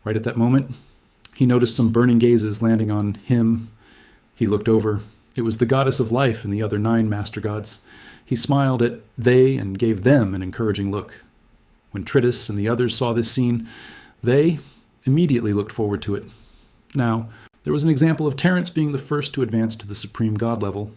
Right at that moment, he noticed some burning gazes landing on him. He looked over. It was the goddess of life and the other 9 master gods. He smiled at they and gave them an encouraging look. When Tritus and the others saw this scene, they immediately looked forward to it. Now, there was an example of Terence being the first to advance to the supreme god level.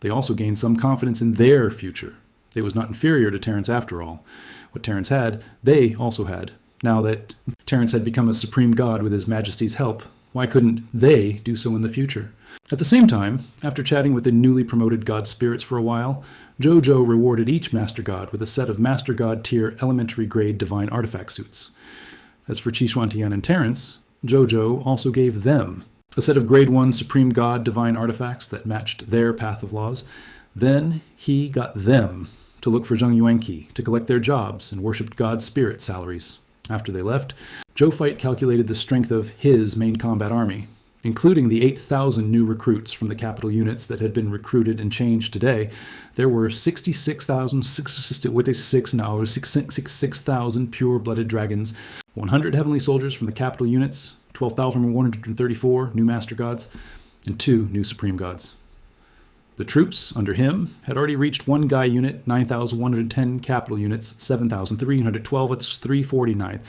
They also gained some confidence in their future. It was not inferior to Terence after all. What Terence had, they also had. Now that Terence had become a supreme god with his majesty's help, why couldn't they do so in the future? At the same time, after chatting with the newly promoted god spirits for a while, Zhou Zhou rewarded each master god with a set of master god tier elementary grade divine artifact suits. As for Qishuantian and Terence, Zhou Zhou also gave them a set of grade 1 supreme god divine artifacts that matched their path of laws. Then he got them to look for Zheng Yuanqi to collect their jobs and worshipped god spirit salaries. After they left, Zhou Fight calculated the strength of his main combat army, including the 8,000 new recruits from the capital units that had been recruited and changed today. There were 66,000 pure-blooded dragons, 100 heavenly soldiers from the capital units, 12,134 new master gods, and 2 new supreme gods. The troops under him had already reached 1 Guy unit, 9,110 capital units, 7,312 at 349th,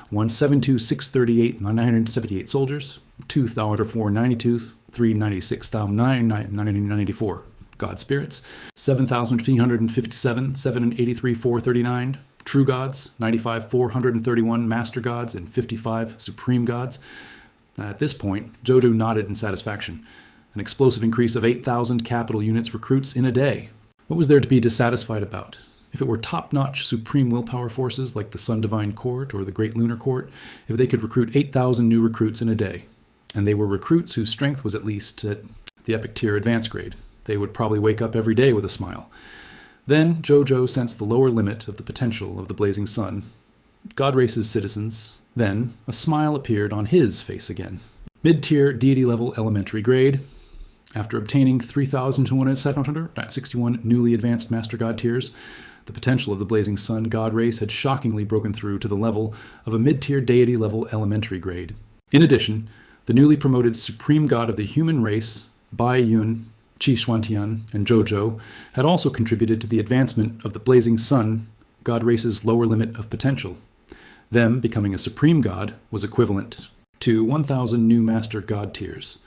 172,638, 978 soldiers, 2,492, 396,994 god spirits, 7,357, 783, 439 true gods, 95,431 master gods, and 55 supreme gods. At this point, Zhou Zhou nodded in satisfaction. An explosive increase of 8,000 capital units recruits in a day. What was there to be dissatisfied about? If it were top-notch supreme willpower forces like the Sun Divine Court or the Great Lunar Court, if they could recruit 8,000 new recruits in a day, and they were recruits whose strength was at least at the epic tier advanced grade, they would probably wake up every day with a smile. Then Zhou Zhou sensed the lower limit of the potential of the Blazing Sun. God Race's citizens. Then a smile appeared on his face again. Mid-tier deity level elementary grade. After obtaining 3,261 newly advanced Master God tiers, the potential of the Blazing Sun God Race had shockingly broken through to the level of a mid-tier deity level elementary grade. In addition, the newly promoted Supreme God of the Human Race, Bai Yun, Qishuantian, and Zhou Zhou, had also contributed to the advancement of the Blazing Sun God Race's lower limit of potential. Them becoming a Supreme God was equivalent to 1,000 new Master God tiers.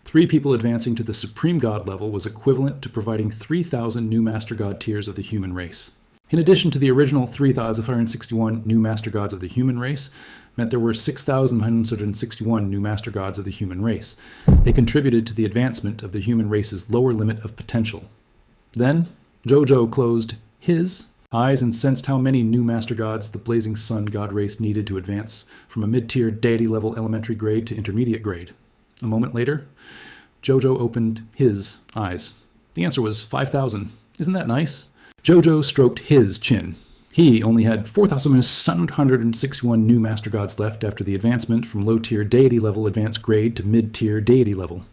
3 people advancing to the Supreme God level was equivalent to providing 3,000 new Master God tiers of the human race. In addition to the original 3,561 new Master Gods of the human race, meant there were 6,961 new Master Gods of the human race. They contributed to the advancement of the human race's lower limit of potential. Then, Zhou Zhou closed his eyes and sensed how many new Master Gods the Blazing Sun God race needed to advance from a mid-tier deity-level elementary grade to intermediate grade. A moment later, Zhou Zhou opened his eyes. The answer was 5,000. Isn't that nice? Zhou Zhou stroked his chin. He only had 4,761 new Master Gods left after the advancement from low-tier deity-level advanced grade to mid-tier deity level.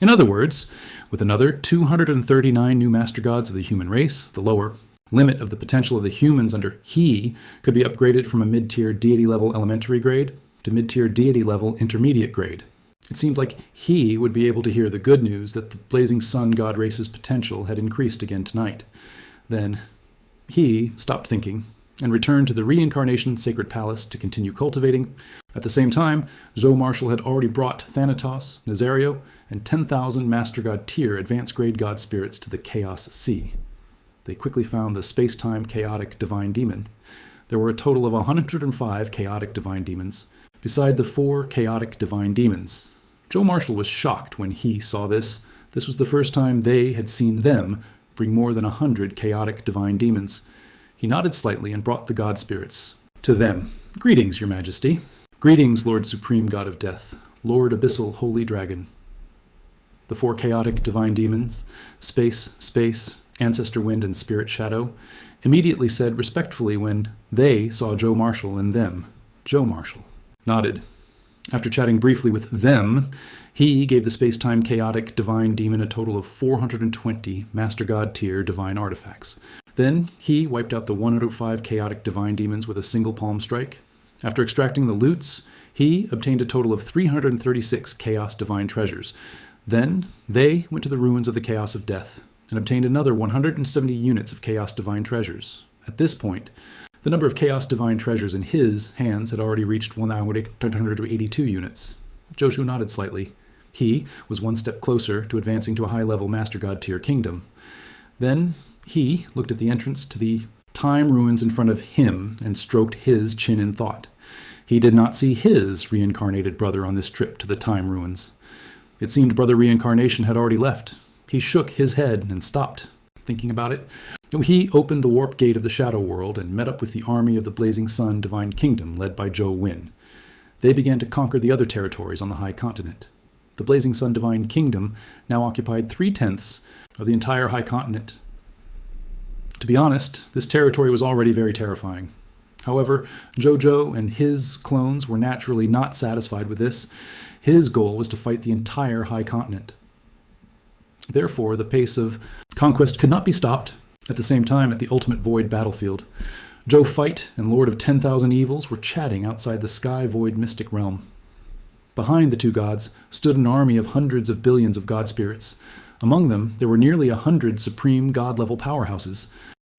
In other words, with another 239 new Master Gods of the human race, the lower limit of the potential of the humans under he could be upgraded from a mid-tier deity-level elementary grade to mid-tier deity-level intermediate grade. It seemed like he would be able to hear the good news that the Blazing Sun God race's potential had increased again tonight. Then he stopped thinking and returned to the Reincarnation Sacred Palace to continue cultivating. At the same time, Zhou Marshall had already brought Thanatos, Nazario, and 10,000 Master God tier advanced grade God spirits to the Chaos Sea. They quickly found the space-time chaotic divine demon. There were a total of 105 chaotic divine demons, beside the 4 chaotic divine demons. Zhou Marshall was shocked when he saw this. This was the first time they had seen them bring more than 100 chaotic divine demons. He nodded slightly and brought the god spirits to them. Greetings, your majesty. Greetings, Lord Supreme God of Death, Lord Abyssal Holy Dragon. The 4 chaotic divine demons, Space, Ancestor Wind, and Spirit Shadow, immediately said respectfully when they saw Zhou Marshall and them. Zhou Marshall nodded. After chatting briefly with them, he gave the space-time chaotic divine demon a total of 420 Master God tier divine artifacts. Then he wiped out the 105 chaotic divine demons with a single palm strike. After extracting the loots, he obtained a total of 336 Chaos Divine treasures. Then they went to the ruins of the Chaos of Death and obtained another 170 units of Chaos Divine treasures. At this point, the number of Chaos Divine treasures in his hands had already reached 1,882 units. Zhou Zhou nodded slightly. He was one step closer to advancing to a high-level Master God tier kingdom. Then he looked at the entrance to the time ruins in front of him and stroked his chin in thought. He did not see his reincarnated brother on this trip to the time ruins. It seemed Brother Reincarnation had already left. He shook his head and stopped, thinking about it. He opened the warp gate of the Shadow World and met up with the army of the Blazing Sun Divine Kingdom led by Zhou Win. They began to conquer the other territories on the High Continent. The Blazing Sun Divine Kingdom now occupied 3/10 of the entire High Continent. To be honest, this territory was already very terrifying. However, Zhou Zhou and his clones were naturally not satisfied with this. His goal was to fight the entire High Continent. Therefore, the pace of conquest could not be stopped. At the same time, at the ultimate void battlefield, Zhou Fight and Lord of 10,000 Evils were chatting outside the Sky Void mystic realm. Behind the two gods stood an army of hundreds of billions of god spirits. Among them, there were nearly 100 supreme god-level powerhouses.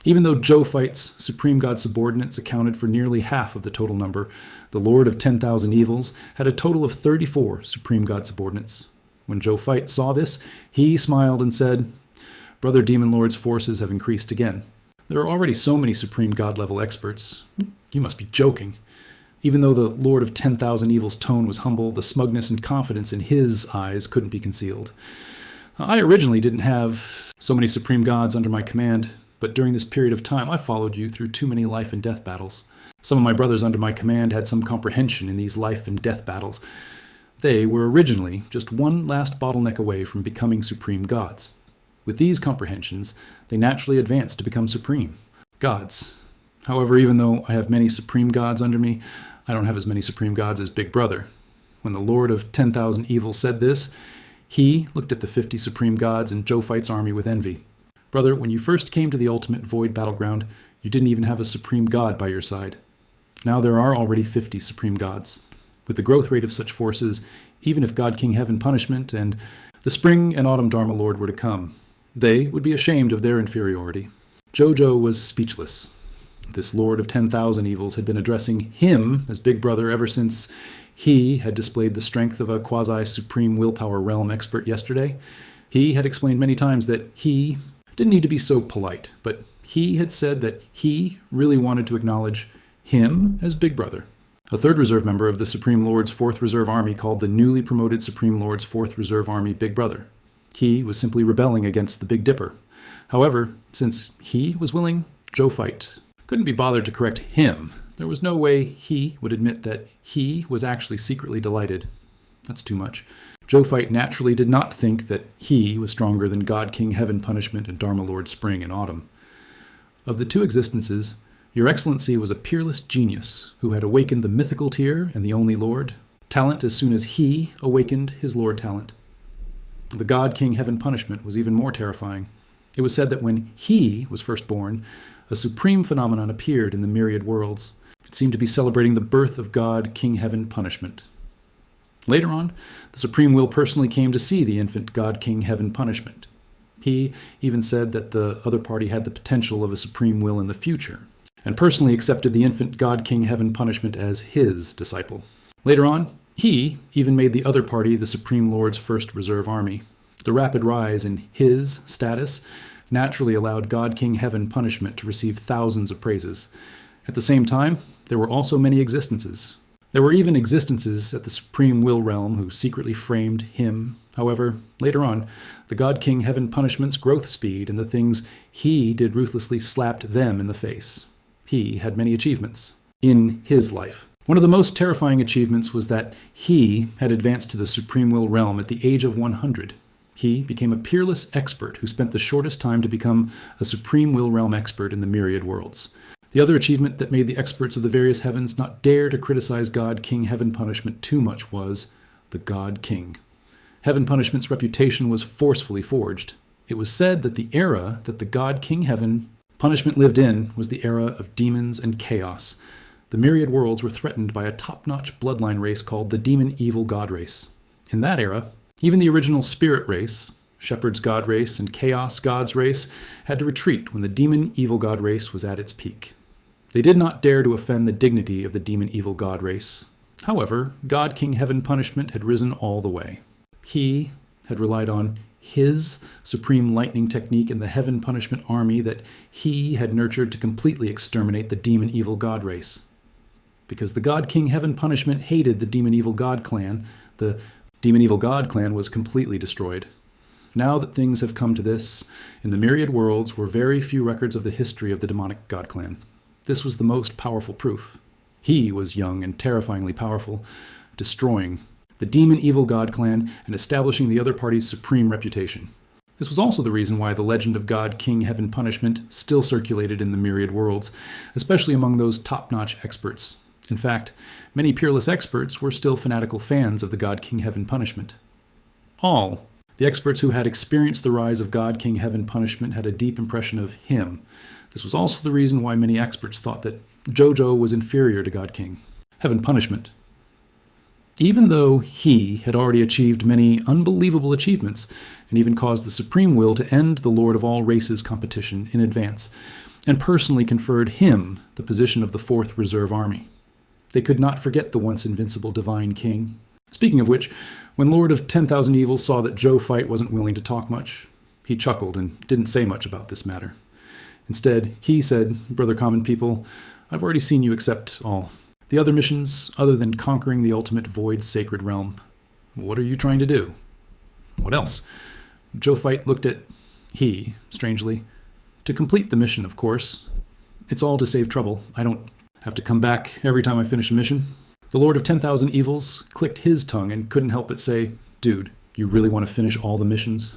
Even though Zhou Fight's supreme god subordinates accounted for nearly half of the total number, the Lord of 10,000 Evils had a total of 34 supreme god subordinates. When Zhou Fight saw this, he smiled and said, "Brother Demon Lord's forces have increased again. There are already so many supreme god-level experts. You must be joking." Even though the Lord of 10,000 Evils' tone was humble, the smugness and confidence in his eyes couldn't be concealed. "I originally didn't have so many supreme gods under my command, but during this period of time I followed you through too many life and death battles. Some of my brothers under my command had some comprehension in these life and death battles. They were originally just one last bottleneck away from becoming supreme gods. With these comprehensions, they naturally advanced to become supreme gods. However, even though I have many supreme gods under me, I don't have as many supreme gods as Big Brother." When the Lord of 10,000 Evil said this, he looked at the 50 supreme gods in Zhou Fight's army with envy. "Brother, when you first came to the ultimate void battleground, you didn't even have a supreme god by your side. Now there are already 50 supreme gods. With the growth rate of such forces, even if God King Heaven Punishment and the Spring and Autumn Dharma Lord were to come, they would be ashamed of their inferiority." Zhou Zhou was speechless. This Lord of 10,000 Evils had been addressing him as Big Brother ever since he had displayed the strength of a quasi-supreme willpower realm expert yesterday. He had explained many times that he didn't need to be so polite, but he had said that he really wanted to acknowledge him as Big Brother. A third reserve member of the Supreme Lord's 4th Reserve Army called the newly promoted Supreme Lord's 4th Reserve Army Big Brother. He was simply rebelling against the Big Dipper. However, since he was willing, Zhou Fight couldn't be bothered to correct him. There was no way he would admit that he was actually secretly delighted. That's too much. Zhou Fight naturally did not think that he was stronger than God King Heaven Punishment and Dharma Lord Spring and Autumn. Of the two existences, Your Excellency was a peerless genius who had awakened the mythical tier and the only Lord talent as soon as he awakened his Lord talent. The God King Heaven Punishment was even more terrifying. It was said that when he was first born, a supreme phenomenon appeared in the myriad worlds. It seemed to be celebrating the birth of God King Heaven Punishment. Later on, the Supreme Will personally came to see the infant God King Heaven Punishment. He even said that the other party had the potential of a Supreme Will in the future, and personally accepted the infant God King Heaven Punishment as his disciple. Later on, he even made the other party the Supreme Lord's 1st Reserve Army. The rapid rise in his status naturally allowed God King Heaven Punishment to receive thousands of praises. At the same time, there were also many existences. There were even existences at the Supreme Will realm who secretly framed him. However, later on, the God King Heaven Punishment's growth speed and the things he did ruthlessly slapped them in the face. He had many achievements in his life. One of the most terrifying achievements was that he had advanced to the Supreme Will realm at the age of 100. He became a peerless expert who spent the shortest time to become a Supreme Will realm expert in the myriad worlds. The other achievement that made the experts of the various heavens not dare to criticize God King Heaven Punishment too much was the God King. Heaven Punishment's reputation was forcefully forged. It was said that the era that the God King Heaven Punishment lived in was the era of demons and chaos. the myriad worlds were threatened by a top-notch bloodline race called the Demon Evil God Race. In that era, even the original Spirit Race, Shepherd's God Race, and Chaos God's Race had to retreat when the Demon Evil God Race was at its peak. They did not dare to offend the dignity of the Demon Evil God Race. However, God King Heaven Punishment had risen all the way. He had relied on his supreme lightning technique in the Heaven Punishment army that he had nurtured to completely exterminate the Demon Evil God Race. Because the God King Heaven Punishment hated the Demon Evil God clan, the Demon Evil God clan was completely destroyed. Now that things have come to this, in the myriad worlds were very few records of the history of the demonic God clan. This was the most powerful proof. He was young and terrifyingly powerful, destroying the Demon Evil God clan and establishing the other party's supreme reputation. This was also the reason why the legend of God King Heaven Punishment still circulated in the myriad worlds, especially among those top-notch experts. In fact, many peerless experts were still fanatical fans of the God King Heaven Punishment. All the experts who had experienced the rise of God King Heaven Punishment had a deep impression of him. This was also the reason why many experts thought that Zhou Zhou was inferior to God King Heaven Punishment. Even though he had already achieved many unbelievable achievements, and even caused the Supreme Will to end the Lord of all Races competition in advance, and personally conferred him the position of the 4th Reserve Army. They could not forget the once invincible Divine King. Speaking of which, when Lord of 10,000 Evils saw that Zhou Fight wasn't willing to talk much, he chuckled and didn't say much about this matter. Instead, he said, "Brother Common People, I've already seen you accept all the other missions other than conquering the ultimate void sacred realm. What are you trying to do?" "What else?" Zhou Fight looked at he, strangely. "To complete the mission, of course. It's all to save trouble. I don't have to come back every time I finish a mission." The Lord of 10,000 Evils clicked his tongue and couldn't help but say, "Dude, you really want to finish all the missions?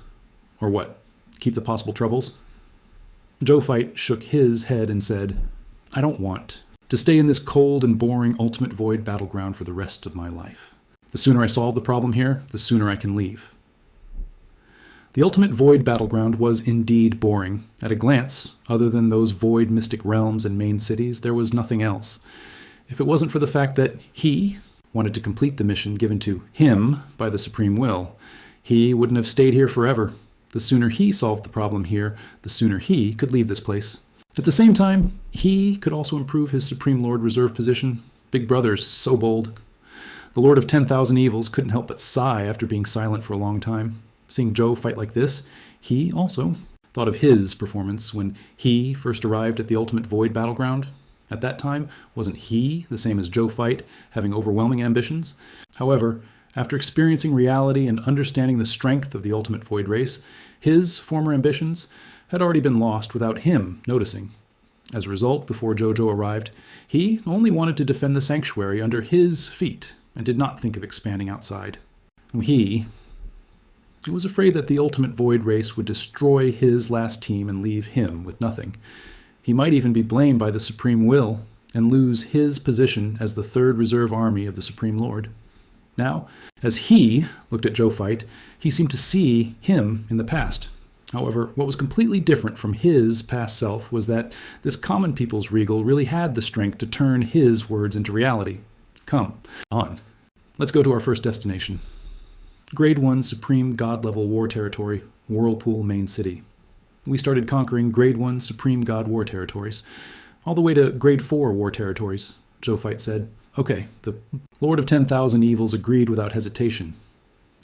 Or what? Keep the possible troubles?" Zhou Fight shook his head and said, "I don't want to stay in this cold and boring ultimate void battleground for the rest of my life. The sooner I solve the problem here, the sooner I can leave." The ultimate void battleground was indeed boring. At a glance, other than those void mystic realms and main cities, there was nothing else. If it wasn't for the fact that he wanted to complete the mission given to him by the Supreme Will, he wouldn't have stayed here forever. The sooner he solved the problem here, the sooner he could leave this place. At the same time, he could also improve his Supreme Lord Reserve position. Big Brother's so bold. The Lord of 10,000 Evils couldn't help but sigh after being silent for a long time. Seeing Zhou fight like this, he also thought of his performance when he first arrived at the ultimate void battleground. At that time, wasn't he the same as Zhou Fight, having overwhelming ambitions? However, after experiencing reality and understanding the strength of the ultimate void race, his former ambitions had already been lost without him noticing. As a result, before Zhou Zhou arrived, he only wanted to defend the sanctuary under his feet and did not think of expanding outside. He was afraid that the ultimate void race would destroy his last team and leave him with nothing. He might even be blamed by the Supreme Will and lose his position as the 3rd Reserve Army of the Supreme Lord. Now, as he looked at Zhou Fight, he seemed to see him in the past. However, what was completely different from his past self was that this common people's regal really had the strength to turn his words into reality. Come on. Let's go to our first destination. Grade 1 Supreme God-level war territory, Whirlpool Main City. We started conquering Grade 1 Supreme God war territories, all the way to Grade 4 war territories, Zhou Fight said. Okay, the Lord of 10,000 Evils agreed without hesitation.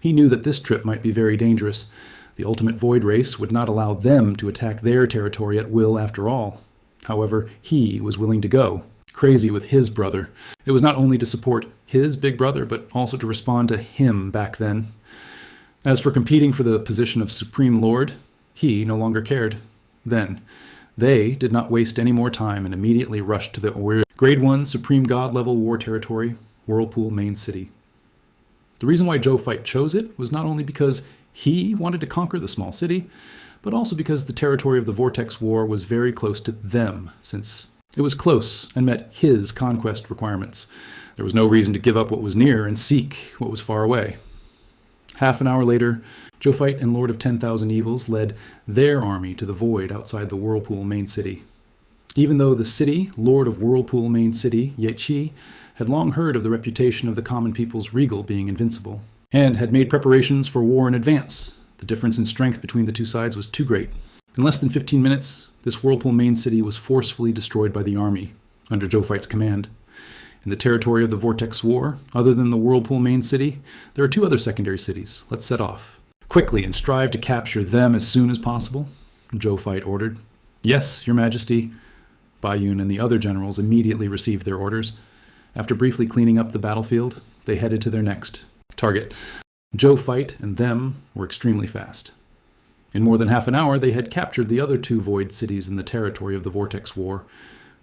He knew that this trip might be very dangerous. The ultimate void race would not allow them to attack their territory at will after all. However, he was willing to go, crazy with his brother. It was not only to support his big brother, but also to respond to him back then. As for competing for the position of Supreme Lord, he no longer cared. Then, they did not waste any more time and immediately rushed to the Grade 1 Supreme God level war territory, Whirlpool Main City. The reason why Zhou Fight chose it was not only because he wanted to conquer the small city, but also because the territory of the Vortex War was very close to them, since it was close and met his conquest requirements. There was no reason to give up what was near and seek what was far away. Half an hour later, Zhou Fight and Lord of 10,000 Evils led their army to the void outside the Whirlpool Main City. Even though the city, lord of Whirlpool Main City, Yeqi, had long heard of the reputation of the common people's regal being invincible, and had made preparations for war in advance, the difference in strength between the two sides was too great. In less than 15 minutes, this Whirlpool Main City was forcefully destroyed by the army, under Zhou Fight's command. In the territory of the Vortex War, other than the Whirlpool Main City, there are 2 other secondary cities. Let's set off quickly and strive to capture them as soon as possible, Zhou Fight ordered. Yes, Your Majesty. Baiyun and the other generals immediately received their orders. After briefly cleaning up the battlefield, they headed to their next target. Zhou Fight and them were extremely fast. In more than half an hour, they had captured the other 2 void cities in the territory of the Vortex War.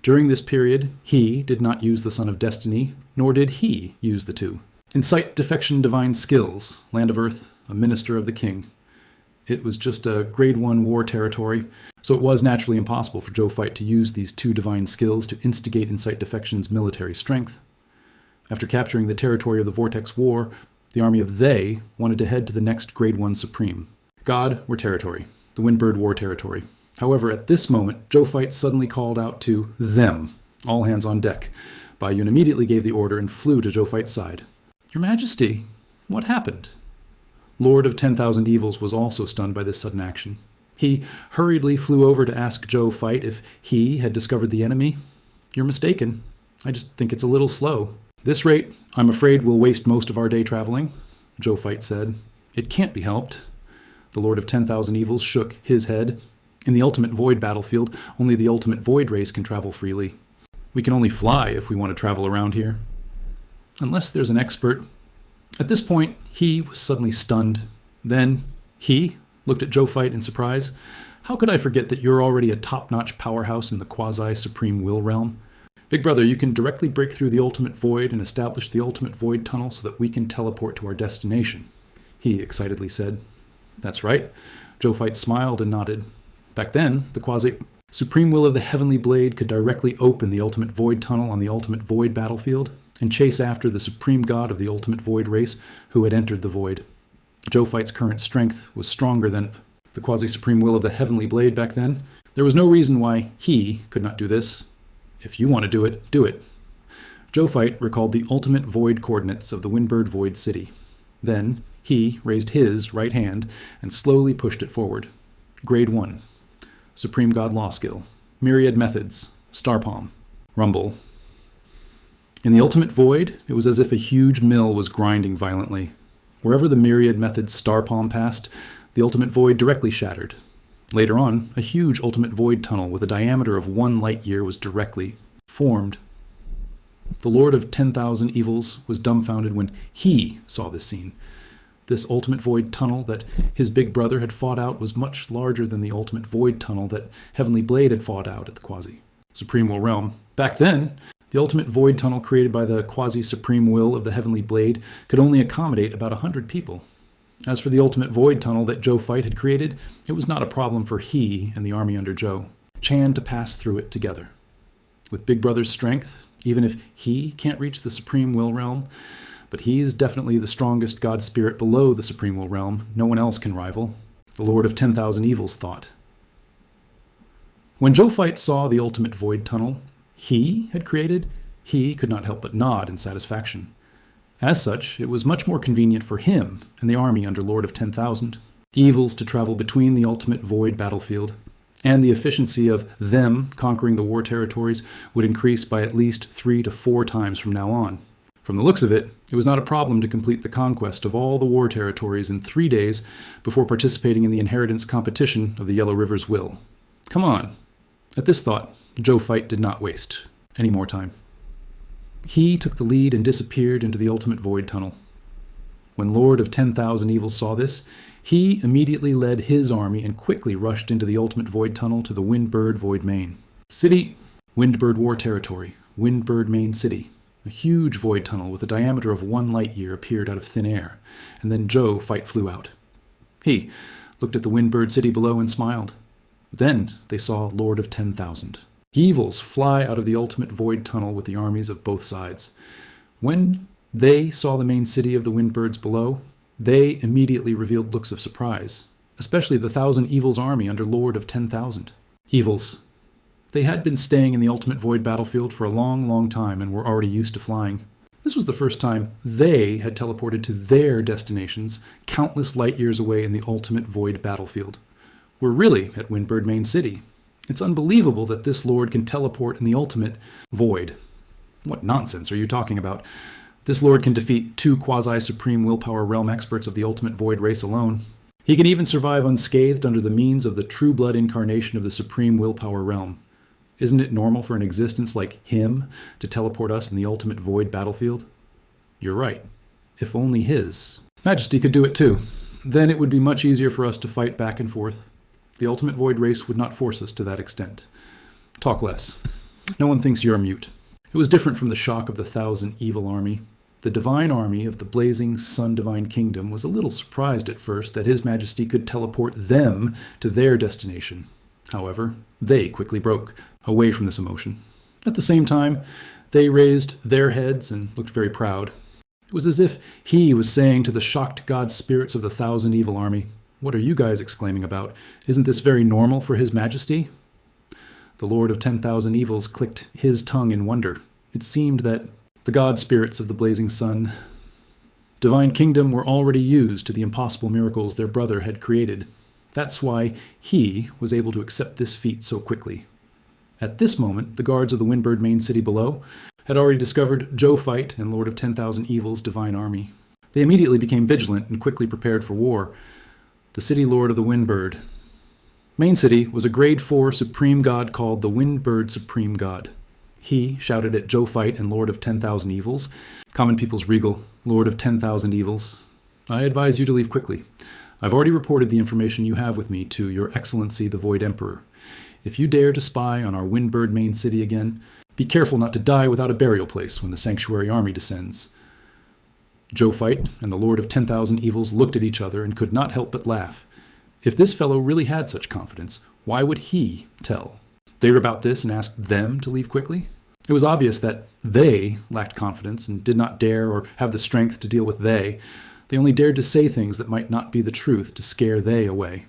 During this period, he did not use the Son of Destiny, nor did he use the 2. Incite defection divine skills, Land of Earth, a minister of the king. It was just a grade 1 war territory, so it was naturally impossible for Zhou Fight to use these 2 divine skills to instigate Incite Defection's military strength. After capturing the territory of the Vortex War, the army of They wanted to head to the next grade 1 Supreme. God War Territory, the Windbird War Territory. However, at this moment, Zhou Fight suddenly called out to them, all hands on deck. Baiyun immediately gave the order and flew to Zhou Fight's side. Your Majesty, what happened? Lord of 10,000 Evils was also stunned by this sudden action. He hurriedly flew over to ask Zhou Fight if he had discovered the enemy. You're mistaken. I just think it's a little slow. This rate, I'm afraid we'll waste most of our day traveling, Zhou Fight said. It can't be helped. The Lord of 10,000 Evils shook his head. In the Ultimate Void battlefield, only the Ultimate Void race can travel freely. We can only fly if we want to travel around here. Unless there's an expert. At this point, he was suddenly stunned. Then, he looked at Zhou Fight in surprise. How could I forget that you're already a top-notch powerhouse in the quasi-supreme will realm? Big brother, you can directly break through the Ultimate Void and establish the Ultimate Void tunnel so that we can teleport to our destination, he excitedly said. That's right. Zhou Fight smiled and nodded. Back then, the quasi-supreme will of the Heavenly Blade could directly open the Ultimate Void tunnel on the Ultimate Void battlefield and chase after the supreme god of the Ultimate Void race who had entered the Void. Zhou Fight's current strength was stronger than the quasi-supreme will of the Heavenly Blade back then. There was no reason why he could not do this. If you want to do it, do it. Zhou Fight recalled the ultimate void coordinates of the Windbird Void City. Then he raised his right hand and slowly pushed it forward. Grade 1. Supreme God Law Skill. Myriad Methods. Star Palm. Rumble. In the Ultimate Void, it was as if a huge mill was grinding violently. Wherever the Myriad Methods Star Palm passed, the Ultimate Void directly shattered. Later on, a huge Ultimate Void tunnel with a diameter of 1 light year was directly formed. The Lord of 10,000 Evils was dumbfounded when he saw this scene. This Ultimate Void tunnel that his big brother had fought out was much larger than the Ultimate Void tunnel that Heavenly Blade had fought out at the Quasi-Supreme Will Realm. Back then, the Ultimate Void tunnel created by the Quasi-Supreme Will of the Heavenly Blade could only accommodate about 100 people. As for the Ultimate Void tunnel that Zhou Fight had created, it was not a problem for he and the army under Zhou Chan to pass through it together. With Big Brother's strength, even if he can't reach the Supreme Will Realm, but he's definitely the strongest god spirit below the Supreme Will Realm, no one else can rival, the Lord of 10,000 Evils thought. When Zhou Fight saw the Ultimate Void tunnel he had created, he could not help but nod in satisfaction. As such, it was much more convenient for him and the army under Lord of 10,000 Evils to travel between the Ultimate Void battlefield, and the efficiency of them conquering the war territories would increase by at least 3 to 4 times from now on. From the looks of it, it was not a problem to complete the conquest of all the war territories in 3 days before participating in the inheritance competition of the Yellow River's will. Come on. At this thought, Zhou Fight did not waste any more time. He took the lead and disappeared into the Ultimate Void tunnel. When Lord of 10,000 Evils saw this, he immediately led his army and quickly rushed into the Ultimate Void tunnel to the Windbird Void Main. City, Windbird War Territory, Windbird Main City. A huge void tunnel with a diameter of 1 light year appeared out of thin air, and then Zhou Fight flew out. He looked at the Windbird City below and smiled. Then they saw Lord of 10,000 Evils fly out of the Ultimate Void tunnel with the armies of both sides. When they saw the main city of the Windbirds below, they immediately revealed looks of surprise, especially the 1,000 Evils army under Lord of 10,000. Evils, They had been staying in the Ultimate Void battlefield for a long, long time and were already used to flying. This was the first time they had teleported to their destinations countless light years away in the Ultimate Void battlefield. We're really at Windbird Main City. It's unbelievable that this lord can teleport in the Ultimate Void. What nonsense are you talking about? This lord can defeat 2 quasi-supreme willpower realm experts of the Ultimate Void race alone. He can even survive unscathed under the means of the true blood incarnation of the supreme willpower realm. Isn't it normal for an existence like him to teleport us in the Ultimate Void battlefield? You're right. If only his Majesty could do it too. Then it would be much easier for us to fight back and forth. The Ultimate Void race would not force us to that extent. Talk less. No one thinks you're mute. It was different from the shock of the 1,000 evil army. The divine army of the blazing sun divine kingdom was a little surprised at first that His Majesty could teleport them to their destination. However, they quickly broke away from this emotion. At the same time, they raised their heads and looked very proud. It was as if he was saying to the shocked god spirits of the 1,000 evil army, "What are you guys exclaiming about? Isn't this very normal for His Majesty?" The Lord of 10,000 Evils clicked his tongue in wonder. It seemed that the god spirits of the blazing sun divine kingdom were already used to the impossible miracles their brother had created. That's why he was able to accept this feat so quickly. At this moment, the guards of the Windbird Main City below had already discovered Zhou Fight and Lord of 10,000 Evil's divine army. They immediately became vigilant and quickly prepared for war. The city lord of the Windbird Main City was a grade 4 supreme god called the Windbird Supreme God. He shouted at Zhou Fight and Lord of 10,000 Evils, common people's regal, Lord of 10,000 Evils, "I advise you to leave quickly. I've already reported the information you have with me to Your Excellency the Void Emperor. If you dare to spy on our Windbird Main City again, be careful not to die without a burial place when the Sanctuary Army descends." Zhou Fight and the Lord of 10,000 Evils looked at each other and could not help but laugh. If this fellow really had such confidence, why would he tell? They heard about this and asked them to leave quickly? It was obvious that they lacked confidence and did not dare or have the strength to deal with they. They only dared to say things that might not be the truth to scare they away.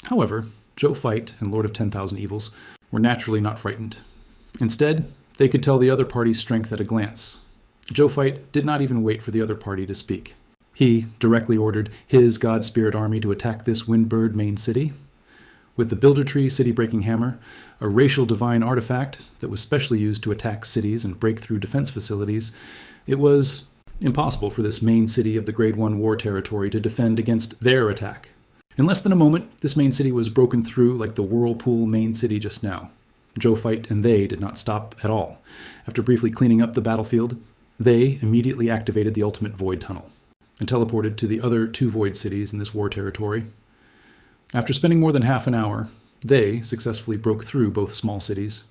However, Zhou Fight and Lord of 10,000 Evils were naturally not frightened. Instead, they could tell the other party's strength at a glance. Zhou Fight did not even wait for the other party to speak. He directly ordered his God Spirit army to attack this Windbird Main City. With the Builder Tree City-Breaking Hammer, a racial divine artifact that was specially used to attack cities and break through defense facilities, it was impossible for this main city of the Grade 1 war territory to defend against their attack. In less than a moment, this main city was broken through like the Whirlpool main city just now. Zhou Fight and they did not stop at all. After briefly cleaning up the battlefield, they immediately activated the Ultimate Void Tunnel and teleported to the other 2 void cities in this war territory. After spending more than half an hour, they successfully broke through both small cities.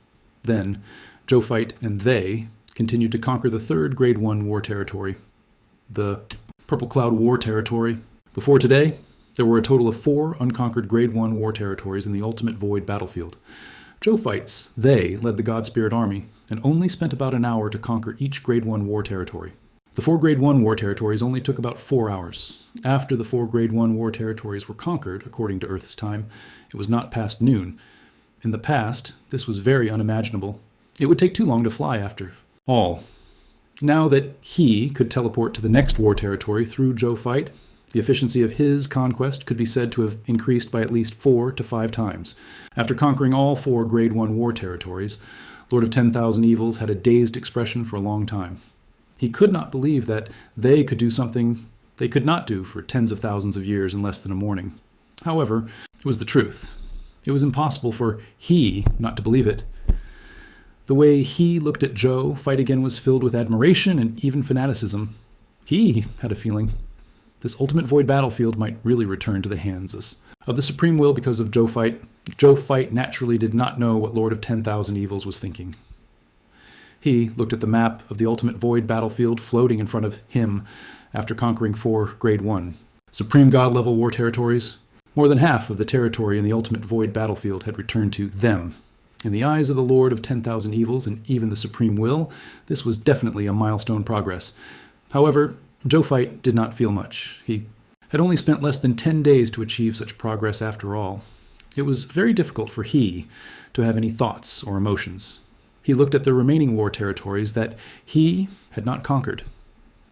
Then, Zhou Fight and they continued to conquer the 3rd Grade 1 war territory, the Purple Cloud War Territory. Before today, there were a total of 4 unconquered Grade 1 war territories in the Ultimate Void battlefield. Zhou Fight's they led the God Spirit army and only spent about an hour to conquer each Grade 1 war territory. The 4 Grade 1 war territories only took about 4 hours. After the 4 Grade 1 war territories were conquered, according to Earth's time, it was not past noon. In the past, this was very unimaginable. It would take too long to fly after all. Now that he could teleport to the next war territory through Zhou Fight, the efficiency of his conquest could be said to have increased by at least 4 to 5 times. After conquering all 4 Grade 1 war territories, Lord of 10,000 Evils had a dazed expression for a long time. He could not believe that they could do something they could not do for tens of thousands of years in less than a morning. However, it was the truth. It was impossible for he not to believe it. The way he looked at Zhou Fight again was filled with admiration and even fanaticism. He had a feeling this Ultimate Void battlefield might really return to the hands of the Supreme Will because of Zhou Fight. Zhou Fight naturally did not know what Lord of 10,000 Evils was thinking. He looked at the map of the Ultimate Void battlefield floating in front of him after conquering 4 Grade 1 Supreme God-level war territories. More than half of the territory in the Ultimate Void battlefield had returned to them. In the eyes of the Lord of 10,000 Evils and even the Supreme Will, this was definitely a milestone progress. However, Zhou Fight did not feel much. He had only spent less than 10 days to achieve such progress after all. It was very difficult for he to have any thoughts or emotions. He looked at the remaining war territories that he had not conquered,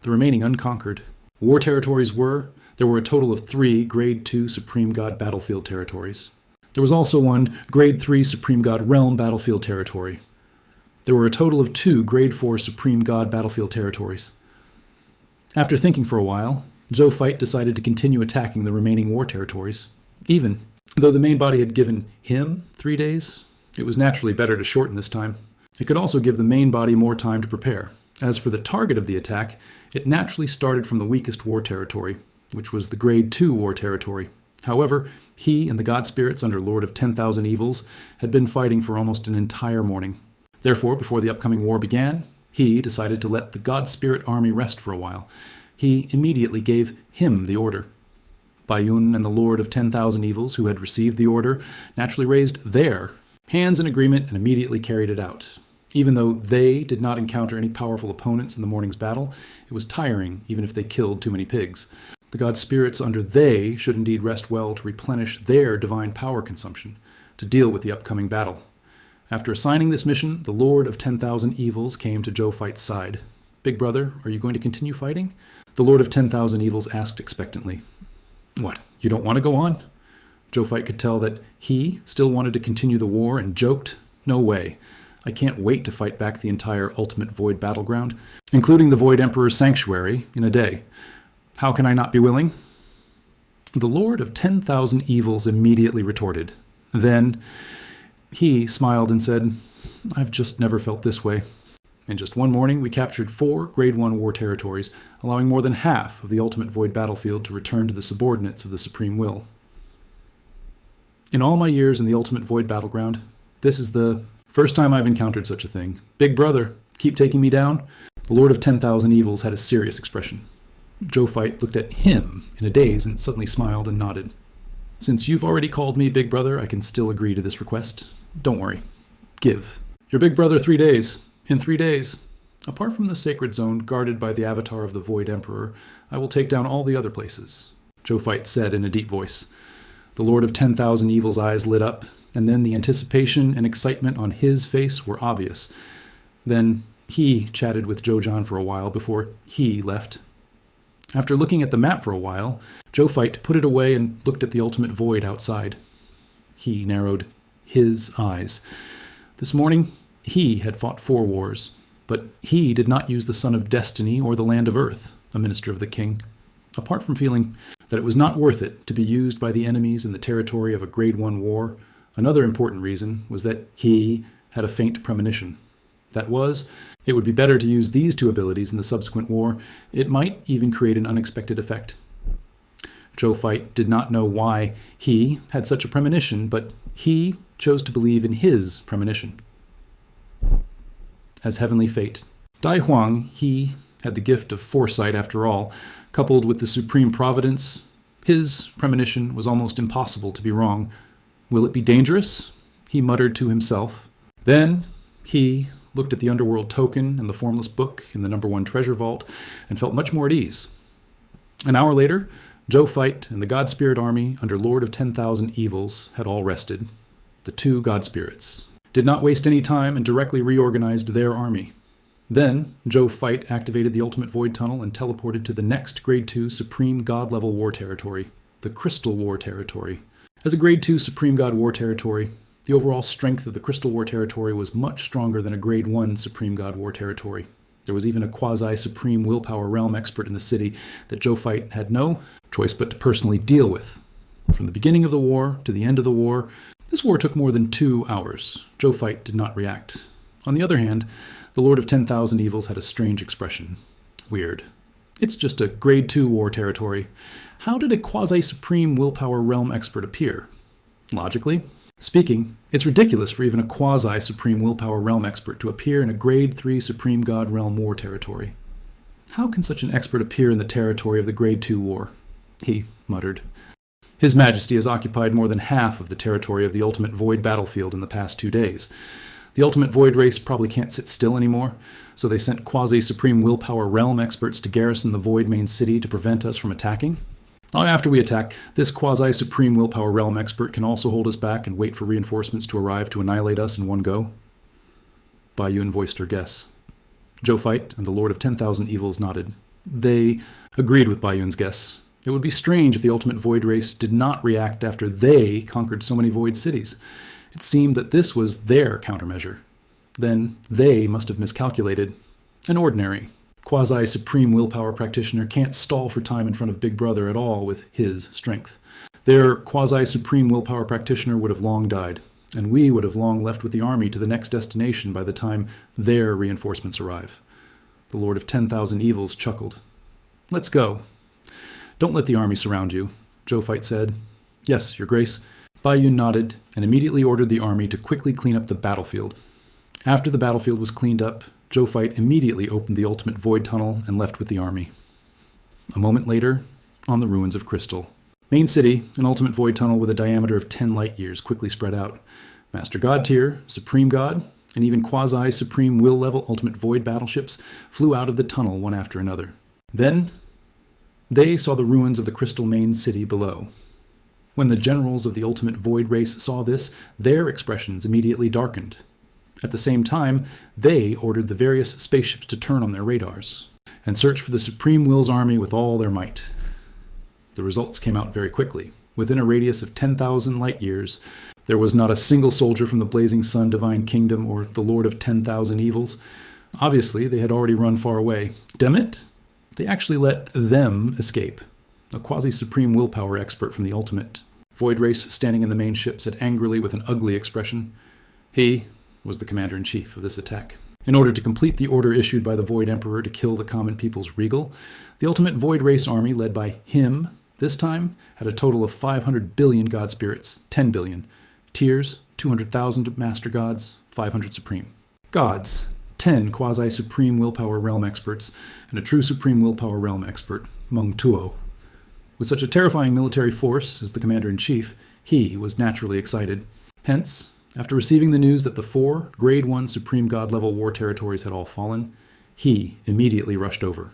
the remaining unconquered. War territories there were a total of 3 Grade 2 Supreme God battlefield territories. There was also 1 Grade 3 Supreme God realm battlefield territory. There were a total of 2 Grade 4 Supreme God battlefield territories. After thinking for a while, Zhou Fight decided to continue attacking the remaining war territories. Even though the main body had given him 3 days, it was naturally better to shorten this time. It could also give the main body more time to prepare. As for the target of the attack, it naturally started from the weakest war territory, which was the Grade 2 war territory. However, he and the god spirits under Lord of 10,000 Evils had been fighting for almost an entire morning. Therefore, before the upcoming war began, he decided to let the god spirit army rest for a while. He immediately gave him the order. Baiyun and the Lord of 10,000 Evils, who had received the order, naturally raised their hands in agreement and immediately carried it out. Even though they did not encounter any powerful opponents in the morning's battle, it was tiring even if they killed too many pigs. The god spirits under they should indeed rest well to replenish their divine power consumption, to deal with the upcoming battle. After assigning this mission, the Lord of 10,000 Evils came to Zhou Fight's side. "Big brother, are you going to continue fighting?" The Lord of 10,000 Evils asked expectantly. "What, you don't want to go on?" Zhou Fight could tell that he still wanted to continue the war and joked, "No way. I can't wait to fight back the entire Ultimate Void battleground, including the Void Emperor's sanctuary, in a day. How can I not be willing?" The Lord of 10,000 Evils immediately retorted. Then he smiled and said, "I've just never felt this way. In just one morning, we captured 4 Grade 1 war territories, allowing more than half of the Ultimate Void battlefield to return to the subordinates of the Supreme Will. In all my years in the Ultimate Void battleground, this is the first time I've encountered such a thing. Big brother, keep taking me down?" The Lord of 10,000 Evils had a serious expression. Zhou Fight looked at him in a daze and suddenly smiled and nodded. "Since you've already called me big brother, I can still agree to this request. Don't worry. Give. Your big brother 3 days. In 3 days, apart from the sacred zone guarded by the avatar of the Void Emperor, I will take down all the other places," Zhou Fight said in a deep voice. The Lord of 10,000 Evils' eyes lit up, and then the anticipation and excitement on his face were obvious. Then he chatted with Zhou Zhan for a while before he left. After looking at the map for a while, Zhou Fight put it away and looked at the Ultimate Void outside. He narrowed his eyes. This morning, he had fought 4 wars, but he did not use the Son of Destiny or the Land of Earth, a minister of the king. Apart from feeling that it was not worth it to be used by the enemies in the territory of a Grade 1 war, another important reason was that he had a faint premonition. That was, it would be better to use these 2 abilities in the subsequent war. It might even create an unexpected effect. Zhou Fight did not know why he had such a premonition, but he chose to believe in his premonition as heavenly fate. Dai Huang, he had the gift of foresight after all, coupled with the supreme providence. His premonition was almost impossible to be wrong. "Will it be dangerous?" he muttered to himself. Then he looked at the underworld token and the formless book in the #1 treasure vault and felt much more at ease. An hour later, Zhou Fight and the God Spirit army under Lord of 10,000 Evils had all rested. The 2 God Spirits did not waste any time and directly reorganized their army. Then Zhou Fight activated the Ultimate Void Tunnel and teleported to the next Grade 2 Supreme God level war territory, the Crystal War territory. As a Grade 2 Supreme God war territory, the overall strength of the Crystal War territory was much stronger than a Grade 1 Supreme God war territory. There was even a quasi-supreme willpower realm expert in the city that Zhou Fight had no choice but to personally deal with. From the beginning of the war to the end of the war, this war took more than 2 hours. Zhou Fight did not react. On the other hand, the Lord of 10,000 Evils had a strange expression. Weird. It's just a Grade 2 war territory. How did a quasi-supreme willpower realm expert appear? Logically speaking, it's ridiculous for even a quasi-supreme willpower realm expert to appear in a Grade 3 Supreme God realm war territory. How can such an expert appear in the territory of the Grade 2 war? He muttered. His Majesty has occupied more than half of the territory of the Ultimate Void battlefield in the past 2 days. The Ultimate Void race probably can't sit still anymore, so they sent quasi-supreme willpower realm experts to garrison the Void main city to prevent us from attacking. After we attack, this quasi-supreme willpower realm expert can also hold us back and wait for reinforcements to arrive to annihilate us in one go. Bai Yun voiced her guess. Zhou Fight and the Lord of 10,000 Evils nodded. They agreed with Bai Yun's guess. It would be strange if the ultimate void race did not react after they conquered so many void cities. It seemed that this was their countermeasure. Then they must have miscalculated. An ordinary, quasi-supreme willpower practitioner can't stall for time in front of Big Brother at all with his strength. Their quasi-supreme willpower practitioner would have long died, and we would have long left with the army to the next destination by the time their reinforcements arrive. The Lord of 10,000 Evils chuckled. Let's go. Don't let the army surround you, Zhou Fight said. Yes, Your Grace. Bai Yun nodded and immediately ordered the army to quickly clean up the battlefield. After the battlefield was cleaned up, Zhou Fight immediately opened the ultimate void tunnel and left with the army. A moment later, on the ruins of Crystal. Main city, an ultimate void tunnel with a diameter of 10 light years quickly spread out. Master God tier, Supreme God, and even quasi-supreme will-level ultimate void battleships flew out of the tunnel one after another. Then, they saw the ruins of the Crystal main city below. When the generals of the ultimate void race saw this, their expressions immediately darkened. At the same time, they ordered the various spaceships to turn on their radars and search for the Supreme Will's army with all their might. The results came out very quickly. Within a radius of 10,000 light years, there was not a single soldier from the Blazing Sun Divine Kingdom or the Lord of 10,000 Evils. Obviously, they had already run far away. Damn it! They actually let them escape. A quasi-supreme willpower expert from the ultimate void race standing in the main ship said angrily with an ugly expression. He was the commander-in-chief of this attack. In order to complete the order issued by the Void Emperor to kill the common people's regal, the ultimate void race army led by him, this time, had a total of 500 billion god spirits, 10 billion, tiers, 200,000 master gods, 500 supreme. Gods, 10 quasi-supreme willpower realm experts, and a true supreme willpower realm expert, Meng Tuo. With such a terrifying military force as the commander-in-chief, he was naturally excited. Hence, after receiving the news that the 4 Grade 1 Supreme God-level war territories had all fallen, he immediately rushed over.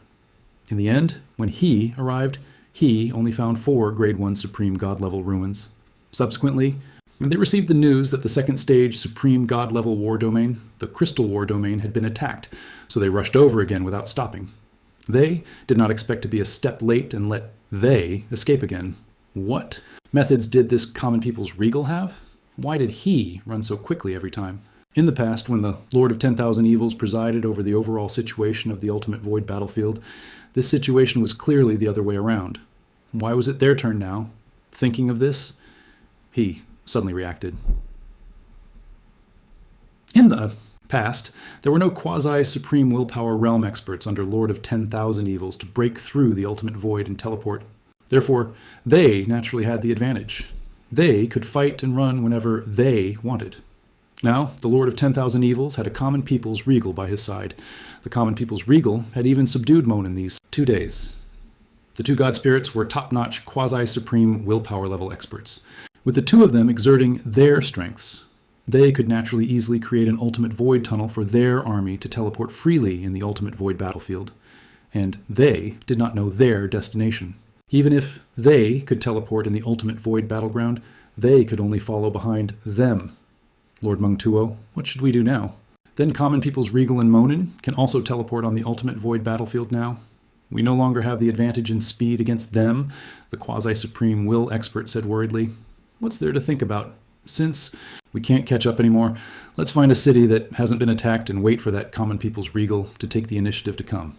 In the end, when he arrived, he only found 4 Grade 1 Supreme God-level ruins. Subsequently, they received the news that the second stage Supreme God-level war domain, the Crystal War domain, had been attacked, so they rushed over again without stopping. They did not expect to be a step late and let they escape again. What methods did this common people's regal have? Why did he run so quickly every time? In the past, when the Lord of 10,000 Evils presided over the overall situation of the ultimate void battlefield, this situation was clearly the other way around. Why was it their turn now? Thinking of this, he suddenly reacted. In the past, there were no quasi-supreme willpower realm experts under Lord of 10,000 Evils to break through the ultimate void and teleport. Therefore, they naturally had the advantage. They could fight and run whenever they wanted. Now, the Lord of 10,000 Evils had a common people's regal by his side. The common people's regal had even subdued Monin these 2 days. The 2 god spirits were top-notch quasi-supreme willpower level experts. With the 2 of them exerting their strengths, they could naturally easily create an ultimate void tunnel for their army to teleport freely in the ultimate void battlefield. And they did not know their destination. Even if they could teleport in the ultimate void battleground, they could only follow behind them. Lord Meng Tuo, what should we do now? Then common people's regal and Monin can also teleport on the ultimate void battlefield now. We no longer have the advantage in speed against them, the quasi-supreme will expert said worriedly. What's there to think about? Since we can't catch up anymore, let's find a city that hasn't been attacked and wait for that common people's regal to take the initiative to come.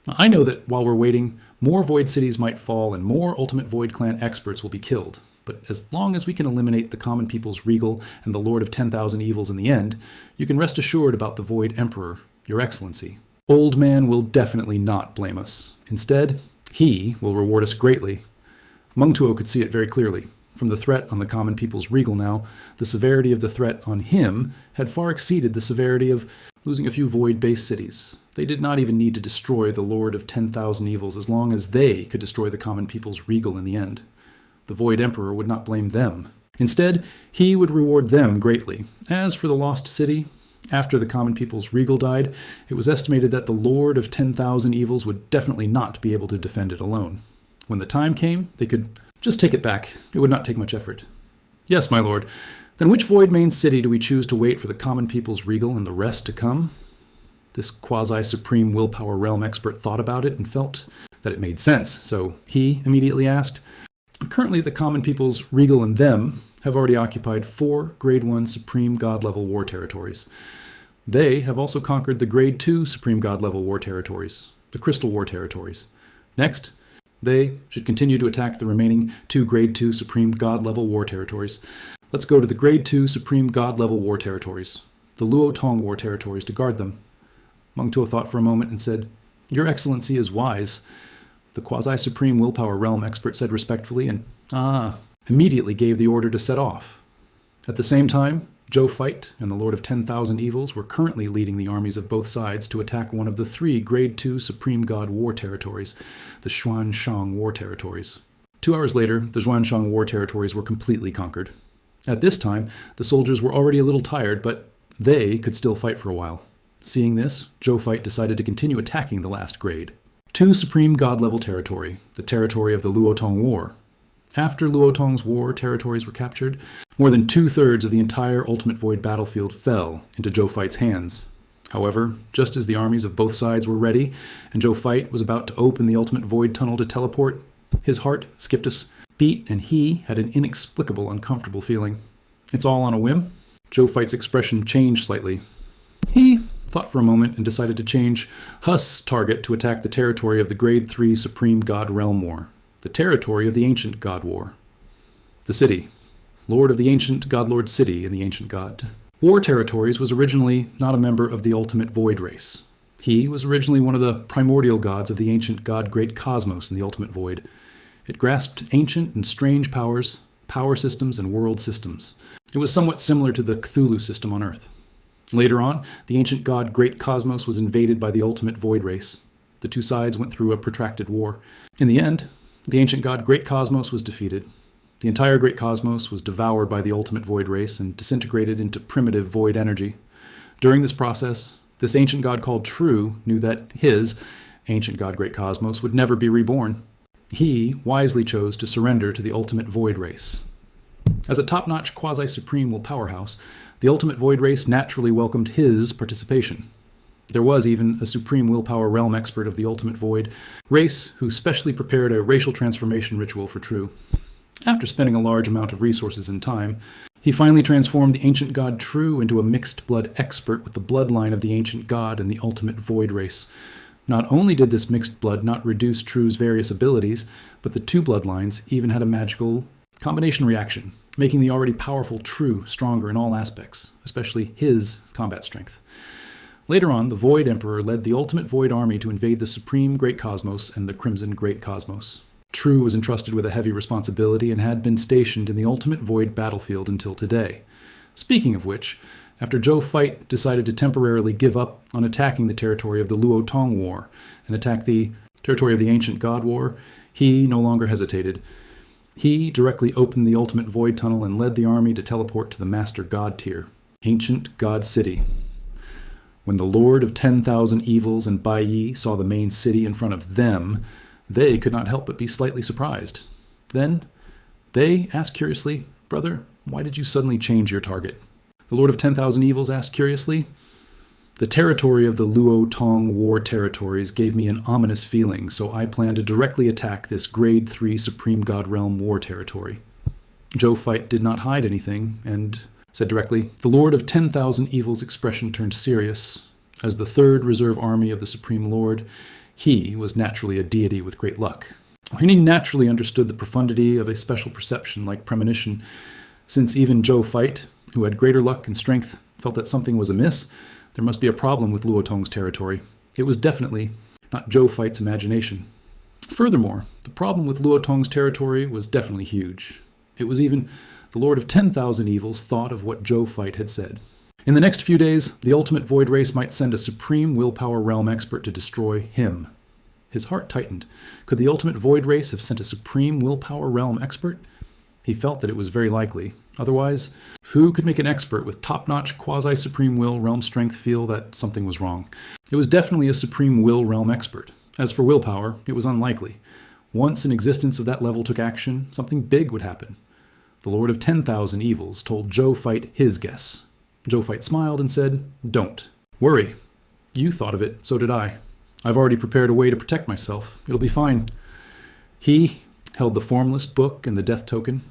I know that while we're waiting, more void cities might fall and more ultimate void clan experts will be killed. But as long as we can eliminate the common people's regal and the Lord of 10,000 Evils in the end, you can rest assured about the Void Emperor, Your Excellency. Old Man will definitely not blame us. Instead, he will reward us greatly. Meng Tuo could see it very clearly. From the threat on the common people's regal now, the severity of the threat on him had far exceeded the severity of losing a few void-based cities. They did not even need to destroy the Lord of 10,000 Evils as long as they could destroy the common people's regal in the end. The Void Emperor would not blame them. Instead, he would reward them greatly. As for the lost city, after the common people's regal died, it was estimated that the Lord of 10,000 Evils would definitely not be able to defend it alone. When the time came, they could just take it back. It would not take much effort. Yes, my lord. Then which void main city do we choose to wait for the common people's regal and the rest to come? This quasi-supreme willpower realm expert thought about it and felt that it made sense, so he immediately asked, currently the common people's regal and them have already occupied 4 Grade 1 Supreme God-level war territories. They have also conquered the Grade 2 Supreme God-level war territories, the Crystal War territories. Next, they should continue to attack the remaining 2 Grade 2 Supreme God-level war territories. Let's go to the Grade 2 Supreme God-level war territories, the Luo Tong war territories, to guard them. Meng Tuo thought for a moment and said, Your Excellency is wise. The quasi-supreme willpower realm expert said respectfully and, immediately gave the order to set off. At the same time, Zhou Fight and the Lord of 10,000 Evils were currently leading the armies of both sides to attack one of the 3 Grade 2 Supreme God war territories, the Xuanshang war territories. 2 hours later, the Xuanshang war territories were completely conquered. At this time, the soldiers were already a little tired, but they could still fight for a while. Seeing this, Zhou Fight decided to continue attacking the last grade. 2 Supreme God-level territory, the territory of the Luotong War. After Luotong's war territories were captured, more than 2/3 of the entire Ultimate Void battlefield fell into Zhou Fight's hands. However, just as the armies of both sides were ready, and Zhou Fight was about to open the Ultimate Void tunnel to teleport, his heart skipped a beat, and he had an inexplicable, uncomfortable feeling. It's all on a whim? Zhou Fight's expression changed slightly. He thought for a moment and decided to change Huss' target to attack the territory of the Grade 3 Supreme God Realm War, the territory of the Ancient God War. The city. Lord of the Ancient Godlord City in the Ancient God. War Territories was originally not a member of the Ultimate Void race. He was originally one of the primordial gods of the Ancient God Great Cosmos in the Ultimate Void. It grasped ancient and strange powers, power systems, and world systems. It was somewhat similar to the Cthulhu system on Earth. Later on, the ancient god Great Cosmos was invaded by the Ultimate Void race. The 2 sides went through a protracted war. In the end, the ancient god Great Cosmos was defeated. The entire Great Cosmos was devoured by the Ultimate Void race and disintegrated into primitive void energy. During this process, this ancient god called True knew that his, ancient god Great Cosmos, would never be reborn. He wisely chose to surrender to the Ultimate Void race. As a top-notch quasi-supreme powerhouse, the Ultimate Void race naturally welcomed his participation. There was even a supreme willpower realm expert of the Ultimate Void race who specially prepared a racial transformation ritual for True. After spending a large amount of resources and time, he finally transformed the ancient god True into a mixed blood expert with the bloodline of the ancient god and the Ultimate Void race. Not only did this mixed blood not reduce True's various abilities, but the 2 bloodlines even had a magical combination reaction, making the already powerful True stronger in all aspects, especially his combat strength. Later on, the Void Emperor led the Ultimate Void army to invade the Supreme Great Cosmos and the Crimson Great Cosmos. True was entrusted with a heavy responsibility and had been stationed in the Ultimate Void battlefield until today. Speaking of which, after Zhou Fight decided to temporarily give up on attacking the territory of the Luo Tong War and attack the territory of the Ancient God War, he no longer hesitated. He directly opened the Ultimate Void Tunnel and led the army to teleport to the Master God tier, Ancient God City. When the Lord of 10,000 Evils and Bai Yi saw the main city in front of them, they could not help but be slightly surprised. Then, they asked curiously, Brother, why did you suddenly change your target? The Lord of 10,000 Evils asked curiously. The territory of the Luo Tong War territories gave me an ominous feeling, so I plan to directly attack this Grade 3 Supreme God Realm War territory. Zhou Fight did not hide anything, and said directly, The Lord of 10,000 Evils' expression turned serious. As the 3rd Reserve Army of the Supreme Lord, he was naturally a deity with great luck. He naturally understood the profundity of a special perception like premonition. Since even Zhou Fight, who had greater luck and strength, felt that something was amiss, there must be a problem with Luotong's territory. It was definitely not Zhou Fight's imagination. Furthermore, the problem with Luotong's territory was definitely huge. It was even the Lord of 10,000 Evils thought of what Zhou Fight had said. In the next few days, the Ultimate Void race might send a supreme willpower realm expert to destroy him. His heart tightened. Could the Ultimate Void race have sent a supreme willpower realm expert? He felt that it was very likely. Otherwise, who could make an expert with top-notch quasi-supreme will realm strength feel that something was wrong? It was definitely a supreme will realm expert. As for willpower, it was unlikely. Once an existence of that level took action, something big would happen. The Lord of 10,000 Evils told Zhou Fight his guess. Zhou Fight smiled and said, "Don't worry. You thought of it, so did I. I've already prepared a way to protect myself. It'll be fine." He held the formless book and the death token.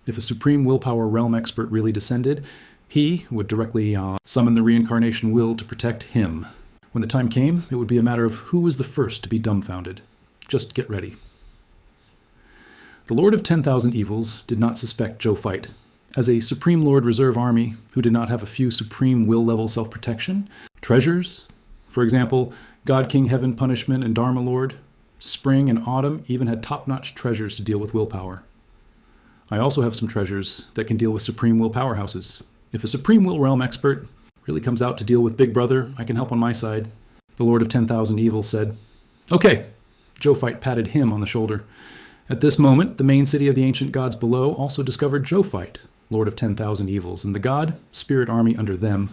If a supreme willpower realm expert really descended, he would directly summon the reincarnation will to protect him. When the time came, it would be a matter of who was the first to be dumbfounded. Just get ready. The Lord of 10,000 Evils did not suspect Zhou Fight. As a Supreme Lord Reserve Army who did not have a few supreme will-level self-protection, treasures, for example, God King Heaven Punishment and Dharma Lord, Spring and Autumn even had top-notch treasures to deal with willpower. I also have some treasures that can deal with supreme will powerhouses. If a supreme will realm expert really comes out to deal with Big Brother, I can help on my side. The Lord of 10,000 Evils said. "Okay." Zhou Fight patted him on the shoulder. At this moment, the main city of the ancient gods below also discovered Zhou Fight, Lord of 10,000 Evils, and the god spirit army under them.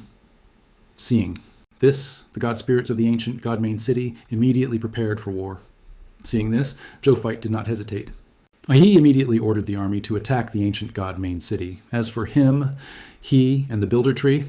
Seeing this, the god spirits of the ancient god main city immediately prepared for war. Seeing this, Zhou Fight did not hesitate. He immediately ordered the army to attack the ancient god main city. As for him, he and the Builder Tree,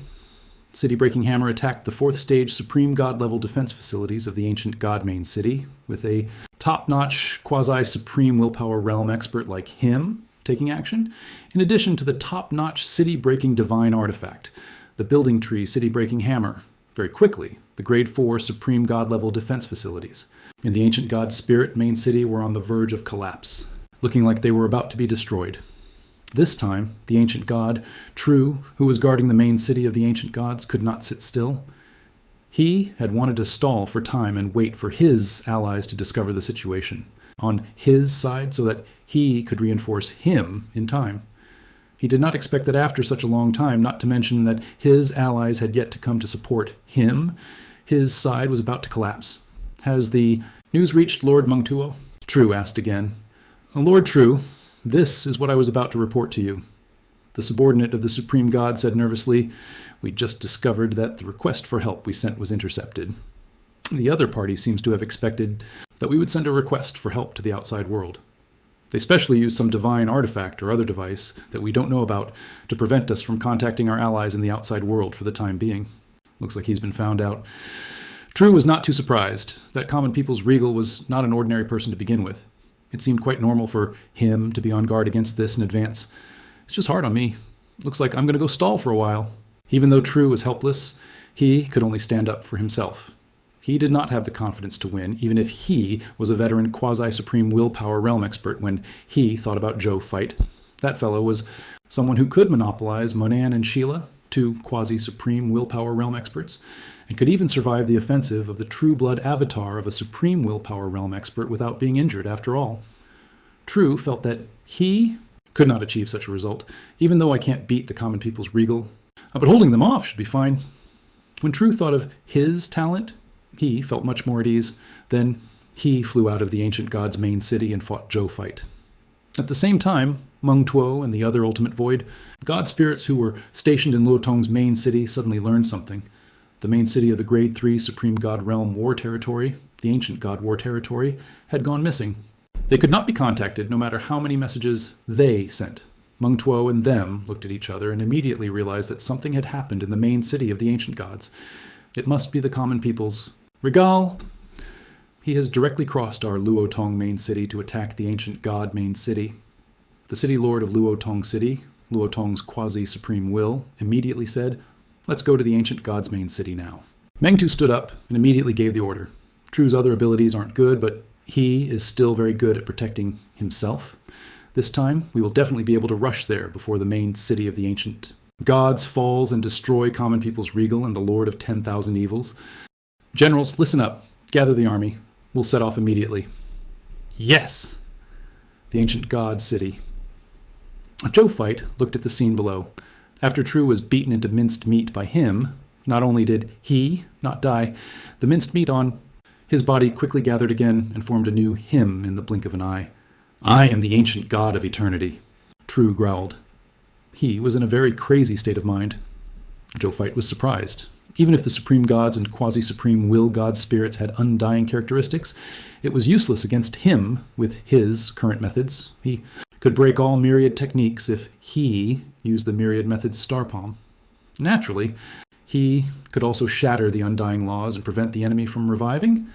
City Breaking Hammer attacked the 4th stage supreme god level defense facilities of the ancient god main city, with a top-notch quasi-supreme willpower realm expert like him taking action, in addition to the top-notch city-breaking divine artifact, the Building Tree City Breaking Hammer. Very quickly, the grade 4 supreme god level defense facilities in the ancient god spirit main city were on the verge of collapse, looking like they were about to be destroyed. This time, the ancient god, True, who was guarding the main city of the ancient gods, could not sit still. He had wanted to stall for time and wait for his allies to discover the situation on his side so that he could reinforce him in time. He did not expect that after such a long time, not to mention that his allies had yet to come to support him, his side was about to collapse. "Has the news reached Lord Mengtuo?" True asked again. "Lord True, this is what I was about to report to you." The subordinate of the Supreme God said nervously, "We just discovered that the request for help we sent was intercepted." The other party seems to have expected that we would send a request for help to the outside world. They specially used some divine artifact or other device that we don't know about to prevent us from contacting our allies in the outside world for the time being. Looks like he's been found out. True was not too surprised. That Common People's Regal was not an ordinary person to begin with. It seemed quite normal for him to be on guard against this in advance. It's just hard on me. Looks like I'm going to go stall for a while. Even though True was helpless, he could only stand up for himself. He did not have the confidence to win, even if he was a veteran quasi-supreme willpower realm expert when he thought about Zhou Fight. That fellow was someone who could monopolize Monan and Sheila, 2 quasi-supreme willpower realm experts, and could even survive the offensive of the true blood avatar of a supreme willpower realm expert without being injured after all. True felt that he could not achieve such a result, even though I can't beat the Common People's Regal. But holding them off should be fine. When True thought of his talent, he felt much more at ease. Then he flew out of the ancient god's main city and fought Zhou Fight. At the same time, Meng Tuo and the other Ultimate Void, god spirits who were stationed in Luotong's main city suddenly learned something. The main city of the Grade 3 Supreme God Realm War Territory, the Ancient God War Territory, had gone missing. They could not be contacted no matter how many messages they sent. Meng Tuo and them looked at each other and immediately realized that something had happened in the main city of the ancient gods. It must be the Common People's Regal. He has directly crossed our Luotong main city to attack the ancient god main city. The city lord of Luotong City, Luotong's quasi-supreme will, immediately said, "Let's go to the ancient god's main city now." Mengtu stood up and immediately gave the order. True's other abilities aren't good, but he is still very good at protecting himself. This time, we will definitely be able to rush there before the main city of the ancient gods falls and destroy Common People's Regal and the Lord of 10,000 Evils. Generals, listen up. Gather the army. We'll set off immediately. Yes! The ancient god city. Zhou Fight looked at the scene below. After True was beaten into minced meat by him, not only did he not die, the minced meat on his body quickly gathered again and formed a new him in the blink of an eye. "I am the ancient god of eternity," True growled. He was in a very crazy state of mind. Zhou Fight was surprised. even if the supreme gods and quasi-supreme will god spirits had undying characteristics, it was useless against him with his current methods. He could break all myriad techniques if he used the myriad method's star palm. Naturally, he could also shatter the undying laws and prevent the enemy from reviving.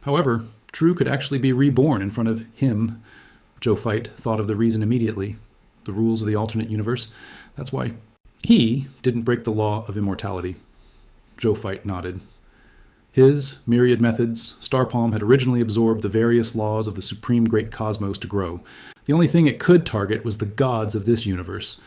However, True could actually be reborn in front of him. Zhou Fight thought of the reason immediately: the rules of the alternate universe. That's why he didn't break the law of immortality. Zhou Fight nodded. His myriad methods, Star Palm had originally absorbed the various laws of the supreme great cosmos to grow. The only thing it could target was the gods of this universe.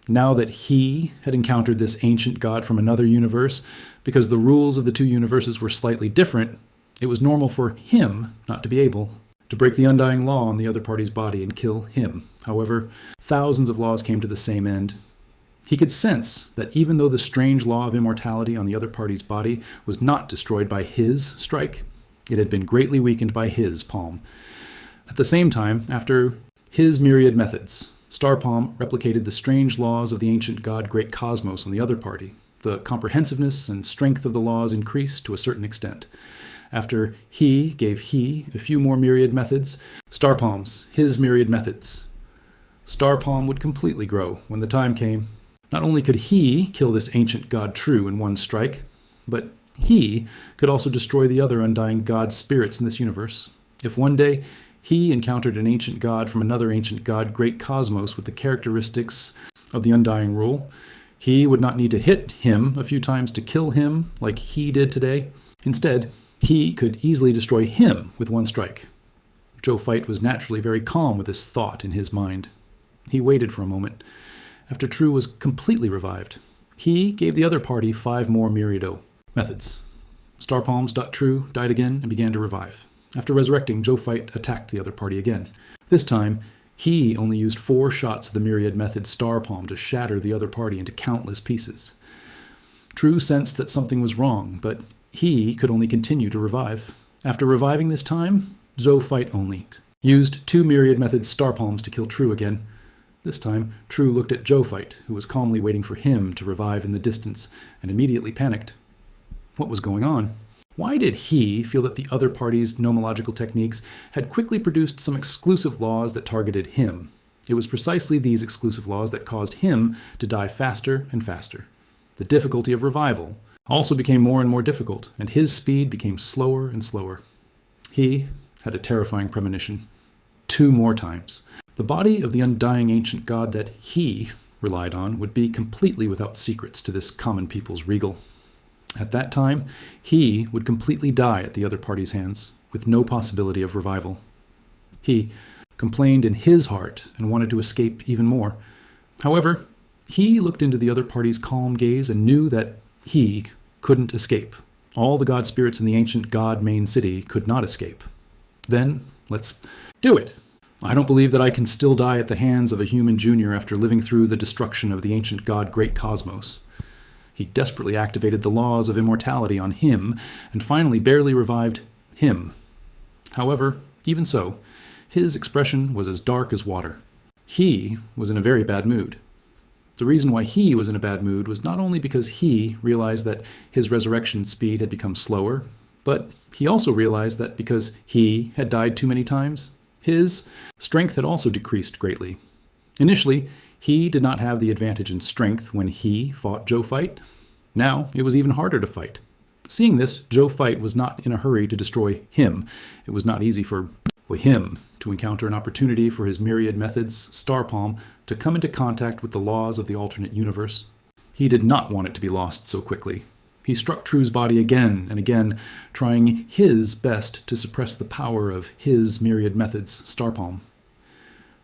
Now that he had encountered this ancient god from another universe, because the rules of the two universes were slightly different, it was normal for him not to be able to break the undying law on the other party's body and kill him. However, thousands of laws came to the same end. He could sense that even though the strange law of immortality on the other party's body was not destroyed by his strike, it had been greatly weakened by his palm. At the same time, after his myriad methods, Star Palm replicated the strange laws of the ancient god Great Cosmos on the other party. The comprehensiveness and strength of the laws increased to a certain extent. After he gave he a few more myriad methods, Star Palm's, his myriad methods, Star Palm would completely grow when the time came. Not only could he kill this ancient god True in one strike, but he could also destroy the other undying god spirits in this universe. If one day he encountered an ancient god from another ancient god, Great Cosmos, with the characteristics of the undying rule, he would not need to hit him a few times to kill him like he did today. Instead, he could easily destroy him with one strike. Zhou Fight was naturally very calm with this thought in his mind. He waited for a moment. After True was completely revived, he gave the other party 5 more myriado methods. Star Palm's True died again and began to revive. After resurrecting, Zhou Fight attacked the other party again. This time, he only used 4 shots of the myriad method Star Palm to shatter the other party into countless pieces. True sensed that something was wrong, but he could only continue to revive. After reviving this time, Zhou Fight only used 2 myriad method Star Palms to kill True again. This time, True looked at Zhou Fight, who was calmly waiting for him to revive in the distance, and immediately panicked. What was going on? Why did he feel that the other party's nomological techniques had quickly produced some exclusive laws that targeted him? It was precisely these exclusive laws that caused him to die faster and faster. The difficulty of revival also became more and more difficult, and his speed became slower and slower. He had a terrifying premonition. 2 more times. The body of the undying ancient god that he relied on would be completely without secrets to this common people's regal. At that time, he would completely die at the other party's hands, with no possibility of revival. He complained in his heart and wanted to escape even more. However, he looked into the other party's calm gaze and knew that he couldn't escape. All the god spirits in the ancient god main city could not escape. Then, let's do it. I don't believe that I can still die at the hands of a human junior after living through the destruction of the ancient god Great Cosmos. He desperately activated the laws of immortality on him, and finally barely revived him. However, even so, his expression was as dark as water. He was in a very bad mood. The reason why he was in a bad mood was not only because he realized that his resurrection speed had become slower, but he also realized that because he had died too many times, his strength had also decreased greatly. Initially, he did not have the advantage in strength when he fought Zhou Fight. Now, it was even harder to fight. Seeing this, Zhou Fight was not in a hurry to destroy him. It was not easy for him to encounter an opportunity for his myriad methods, Star Palm, to come into contact with the laws of the alternate universe. He did not want it to be lost so quickly. He struck True's body again and again, trying his best to suppress the power of his myriad methods, Star Palm.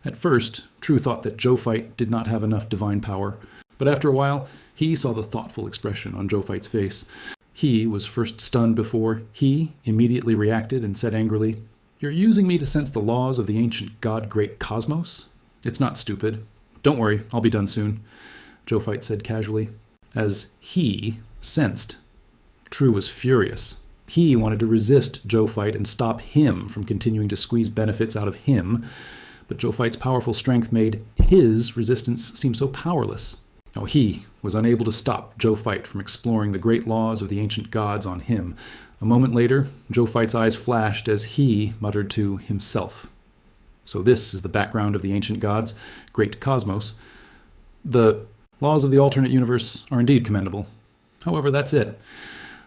At first, True thought that Zhou Fight did not have enough divine power, but after a while, he saw the thoughtful expression on Zhou Fight's face. He was first stunned before he immediately reacted and said angrily, "You're using me to sense the laws of the ancient god Great Cosmos? It's not stupid. Don't worry, I'll be done soon," Zhou Fight said casually. As he sensed, True was furious. He wanted to resist Zhou Fight and stop him from continuing to squeeze benefits out of him, but Zhou Fight's powerful strength made his resistance seem so powerless. Now he was unable to stop Zhou Fight from exploring the great laws of the ancient gods on him. A moment later, Zhou Fight's eyes flashed as he muttered to himself. So this is the background of the ancient gods, great cosmos. The laws of the alternate universe are indeed commendable. However, that's it.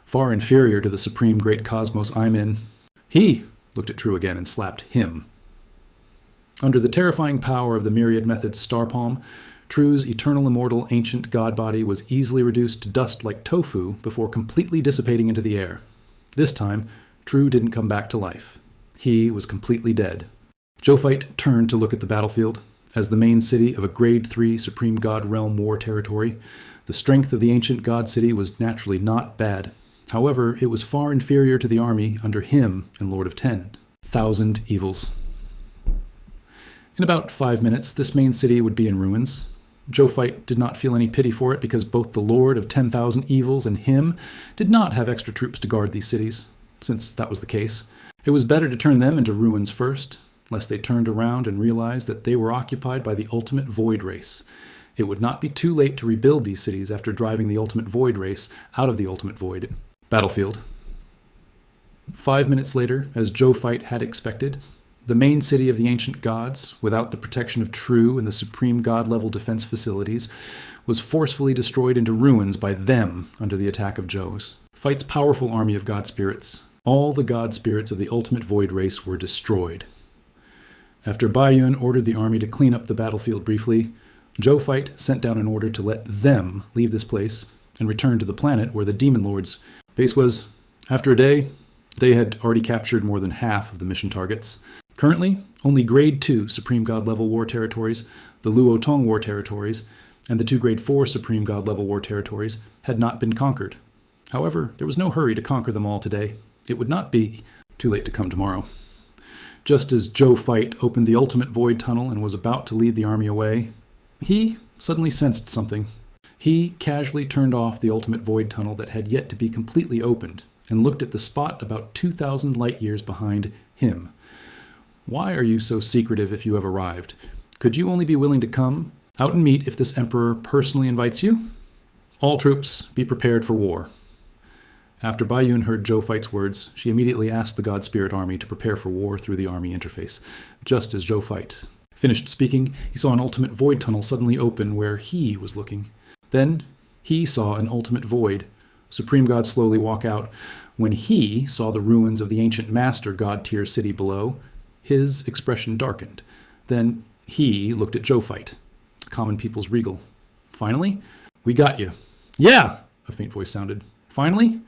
Far inferior to the supreme great cosmos I'm in. He looked at True again and slapped him. Under the terrifying power of the myriad methods star palm, True's eternal immortal ancient god body was easily reduced to dust like tofu before completely dissipating into the air. This time, True didn't come back to life. He was completely dead. Zhou Fight turned to look at the battlefield. As the main city of a Grade 3 Supreme God Realm War territory, the strength of the ancient god city was naturally not bad. However, it was far inferior to the army under him and Lord of 10,000 evils. In about 5 minutes, this main city would be in ruins. Zhou Fight did not feel any pity for it because both the Lord of 10,000 evils and him did not have extra troops to guard these cities. Since that was the case, it was better to turn them into ruins first, lest they turned around and realized that they were occupied by the ultimate void race. It would not be too late to rebuild these cities after driving the ultimate void race out of the ultimate void. Battlefield. 5 minutes later, as Zhou Fight had expected, the main city of the ancient gods, without the protection of True and the supreme god-level defense facilities, was forcefully destroyed into ruins by them under the attack of Zhou's. Fight's powerful army of god spirits. All the god spirits of the ultimate void race were destroyed. After Baiyun ordered the army to clean up the battlefield briefly, Zhou Fight sent down an order to let them leave this place and return to the planet where the Demon Lord's base was. After a day, they had already captured more than half of the mission targets. Currently, only Grade 2 Supreme God level war territories, the Luo Tong war territories, and the 2 Grade 4 Supreme God level war territories had not been conquered. However, there was no hurry to conquer them all today. It would not be too late to come tomorrow. Just as Zhou Fight opened the ultimate void tunnel and was about to lead the army away, he suddenly sensed something. He casually turned off the ultimate void tunnel that had yet to be completely opened and looked at the spot about 2,000 light years behind him. Why are you so secretive if you have arrived? Could you only be willing to come out and meet if this emperor personally invites you? All troops, be prepared for war. After Baiyun heard Zhou Fight's words, she immediately asked the God Spirit army to prepare for war through the army interface. Just as Zhou Fight finished speaking, he saw an ultimate void tunnel suddenly open where he was looking. Then he saw an ultimate void. Supreme God slowly walk out. When he saw the ruins of the ancient master God tier city below, his expression darkened. Then he looked at Zhou Fight, common people's regal. Finally, we got you. Yeah, a faint voice sounded. Finally,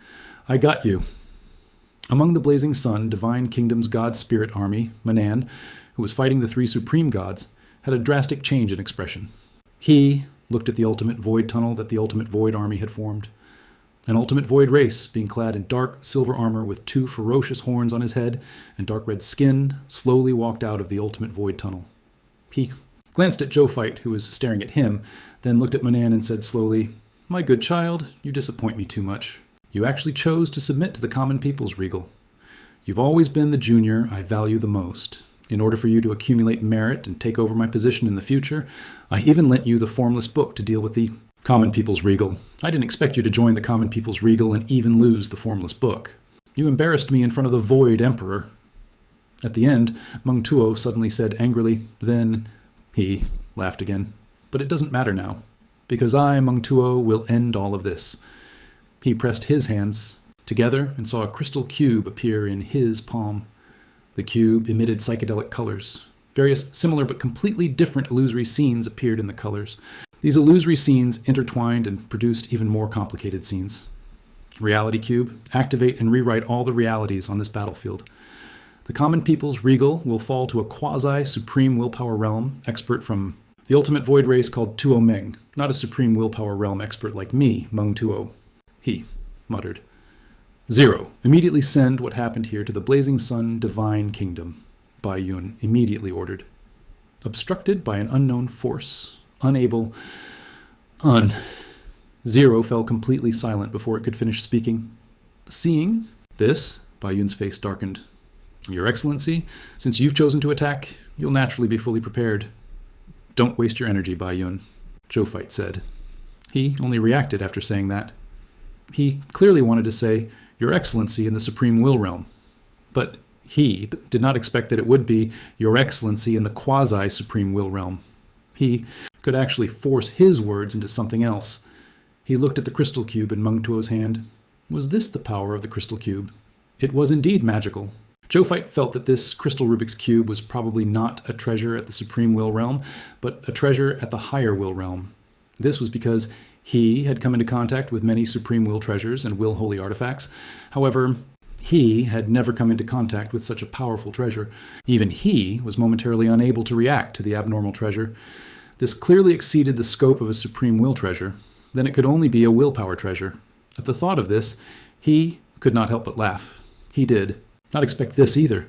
I got you. Among the Blazing Sun, Divine Kingdom's God Spirit army, Manan, who was fighting the 3 supreme gods, had a drastic change in expression. He looked at the ultimate void tunnel that the ultimate void army had formed. An ultimate void race, being clad in dark silver armor with 2 ferocious horns on his head and dark red skin, slowly walked out of the ultimate void tunnel. He glanced at Zhou Fight, who was staring at him, then looked at Manan and said slowly, "My good child, you disappoint me too much. You actually chose to submit to the common people's regal. You've always been the junior I value the most. In order for you to accumulate merit and take over my position in the future, I even lent you the formless book to deal with the common people's regal. I didn't expect you to join the common people's regal and even lose the formless book. You embarrassed me in front of the Void Emperor." At the end, Meng Tuo suddenly said angrily, "Then," he laughed again, "but it doesn't matter now, because I, Meng Tuo, will end all of this." He pressed his hands together and saw a crystal cube appear in his palm. The cube emitted psychedelic colors. Various similar but completely different illusory scenes appeared in the colors. These illusory scenes intertwined and produced even more complicated scenes. Reality Cube, activate and rewrite all the realities on this battlefield. The common people's regal will fall to a quasi-supreme willpower realm expert from the ultimate void race called Tuo Meng, not a supreme willpower realm expert like me, Meng Tuo. He muttered. 0. Immediately send what happened here to the Blazing Sun Divine Kingdom, Baiyun immediately ordered. Obstructed by an unknown force, unable... 0 fell completely silent before it could finish speaking. Seeing this, Baiyun's face darkened. "Your Excellency, since you've chosen to attack, you'll naturally be fully prepared." "Don't waste your energy, Baiyun," Zhou Fight said. He only reacted after saying that. He clearly wanted to say, Your Excellency in the Supreme Will Realm. But he did not expect that it would be Your Excellency in the quasi-Supreme Will Realm. He could actually force his words into something else. He looked at the crystal cube in Meng Tuo's hand. Was this the power of the crystal cube? It was indeed magical. Zhou Fight felt that this crystal Rubik's Cube was probably not a treasure at the Supreme Will Realm, but a treasure at the higher Will Realm. This was because he had come into contact with many Supreme Will treasures and Will Holy artifacts. However, he had never come into contact with such a powerful treasure. Even he was momentarily unable to react to the abnormal treasure. This clearly exceeded the scope of a Supreme Will treasure. Then it could only be a willpower treasure. At the thought of this, he could not help but laugh. He did not expect this either.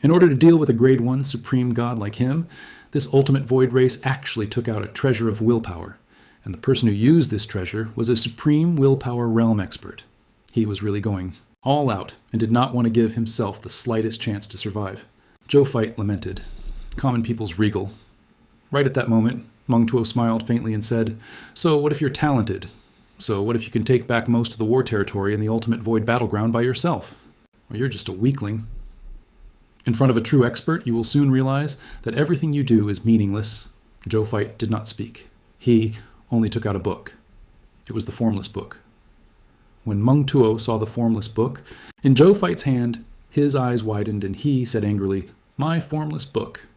In order to deal with a grade 1 supreme god like him, this ultimate void race actually took out a treasure of willpower, and the person who used this treasure was a supreme willpower realm expert. He was really going all out and did not want to give himself the slightest chance to survive. Zhou Fight lamented. Common people's regal. Right at that moment, Meng Tuo smiled faintly and said, So what if you're talented? So what if you can take back most of the war territory in the ultimate void battleground by yourself? Or you're just a weakling. In front of a true expert, you will soon realize that everything you do is meaningless. Zhou Fight did not speak. He only took out a book. It was the Formless Book. When Meng Tuo saw the Formless Book, in Zhou Fight's hand, his eyes widened and he said angrily, My Formless Book.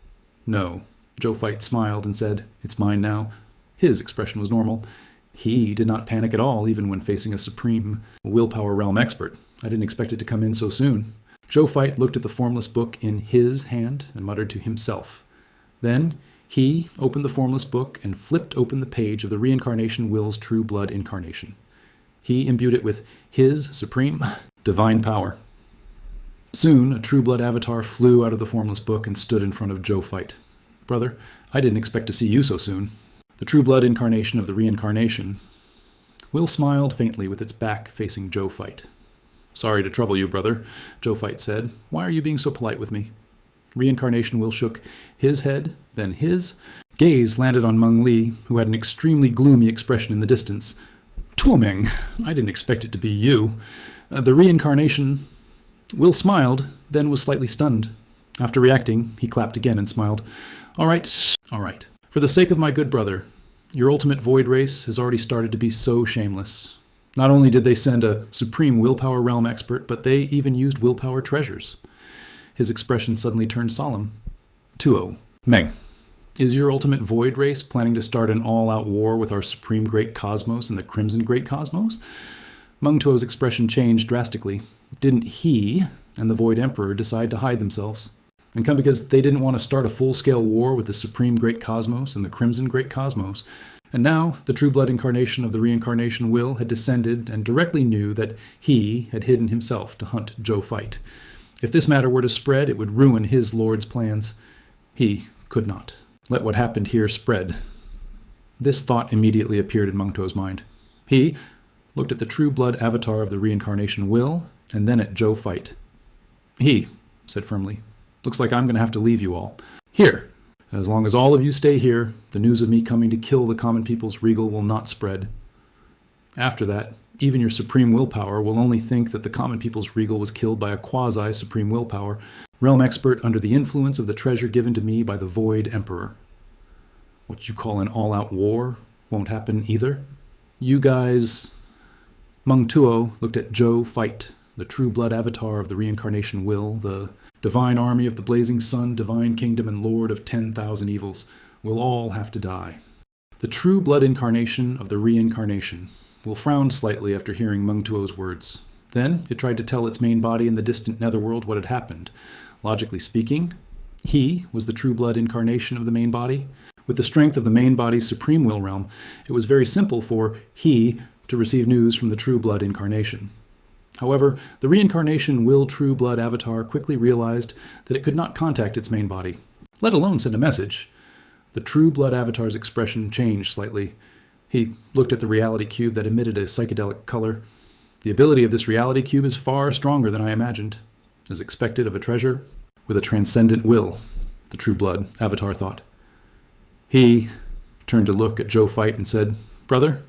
No. Zhou Fight smiled and said, It's mine now. His expression was normal. He did not panic at all, even when facing a supreme willpower realm expert. I didn't expect it to come in so soon. Zhou Fight looked at the Formless Book in his hand and muttered to himself. Then he opened the Formless Book and flipped open the page of the Reincarnation Will's True Blood Incarnation. He imbued it with his supreme divine power. Soon, a True Blood avatar flew out of the Formless Book and stood in front of Zhou Fight. Brother, I didn't expect to see you so soon. The True Blood Incarnation of the Reincarnation. Will smiled faintly with its back facing Zhou Fight. Sorry to trouble you, brother, Zhou Fight said. Why are you being so polite with me? Reincarnation Will shook his head, then his gaze landed on Meng Li, who had an extremely gloomy expression in the distance. Tuoming, I didn't expect it to be you. The Reincarnation... Will smiled, then was slightly stunned. After reacting, he clapped again and smiled. All right. For the sake of my good brother, your ultimate void race has already started to be so shameless. Not only did they send a supreme willpower realm expert, but they even used willpower treasures. His expression suddenly turned solemn. Tuo, Meng, is your ultimate void race planning to start an all-out war with our supreme great cosmos and the crimson great cosmos? Meng Tuo's expression changed drastically. Didn't he and the Void Emperor decide to hide themselves? And come because they didn't want to start a full-scale war with the supreme great cosmos and the crimson great cosmos. And now the True Blood Incarnation of the Reincarnation Will had descended and directly knew that he had hidden himself to hunt Zhou Fight. If this matter were to spread, it would ruin his lord's plans. He could not let what happened here spread. This thought immediately appeared in Meng Tuo's mind. He looked at the True Blood avatar of the Reincarnation Will, and then at Zhou Fight. He said firmly, Looks like I'm going to have to leave you all. Here. As long as all of you stay here, the news of me coming to kill the common people's regal will not spread. After that, even your supreme willpower will only think that the common people's regal was killed by a quasi-supreme willpower, realm expert under the influence of the treasure given to me by the Void Emperor. What you call an all-out war won't happen either. You guys... Meng Tuo looked at Zhou Fight, the True Blood avatar of the Reincarnation Will, the divine army of the blazing sun, divine kingdom, and lord of 10,000 evils, will all have to die. The True Blood Incarnation of the Reincarnation will frown slightly after hearing Meng Tuo's words. Then it tried to tell its main body in the distant netherworld what had happened. Logically speaking, he was the True Blood Incarnation of the main body. With the strength of the main body's supreme will realm, it was very simple for he to receive news from the True Blood Incarnation. However, the Reincarnation Will True Blood avatar quickly realized that it could not contact its main body, let alone send a message. The True Blood avatar's expression changed slightly. He looked at the reality cube that emitted a psychedelic color. The ability of this reality cube is far stronger than I imagined, as expected of a treasure with a transcendent will, the True Blood avatar thought. He turned to look at Zhou Fight and said, Brother,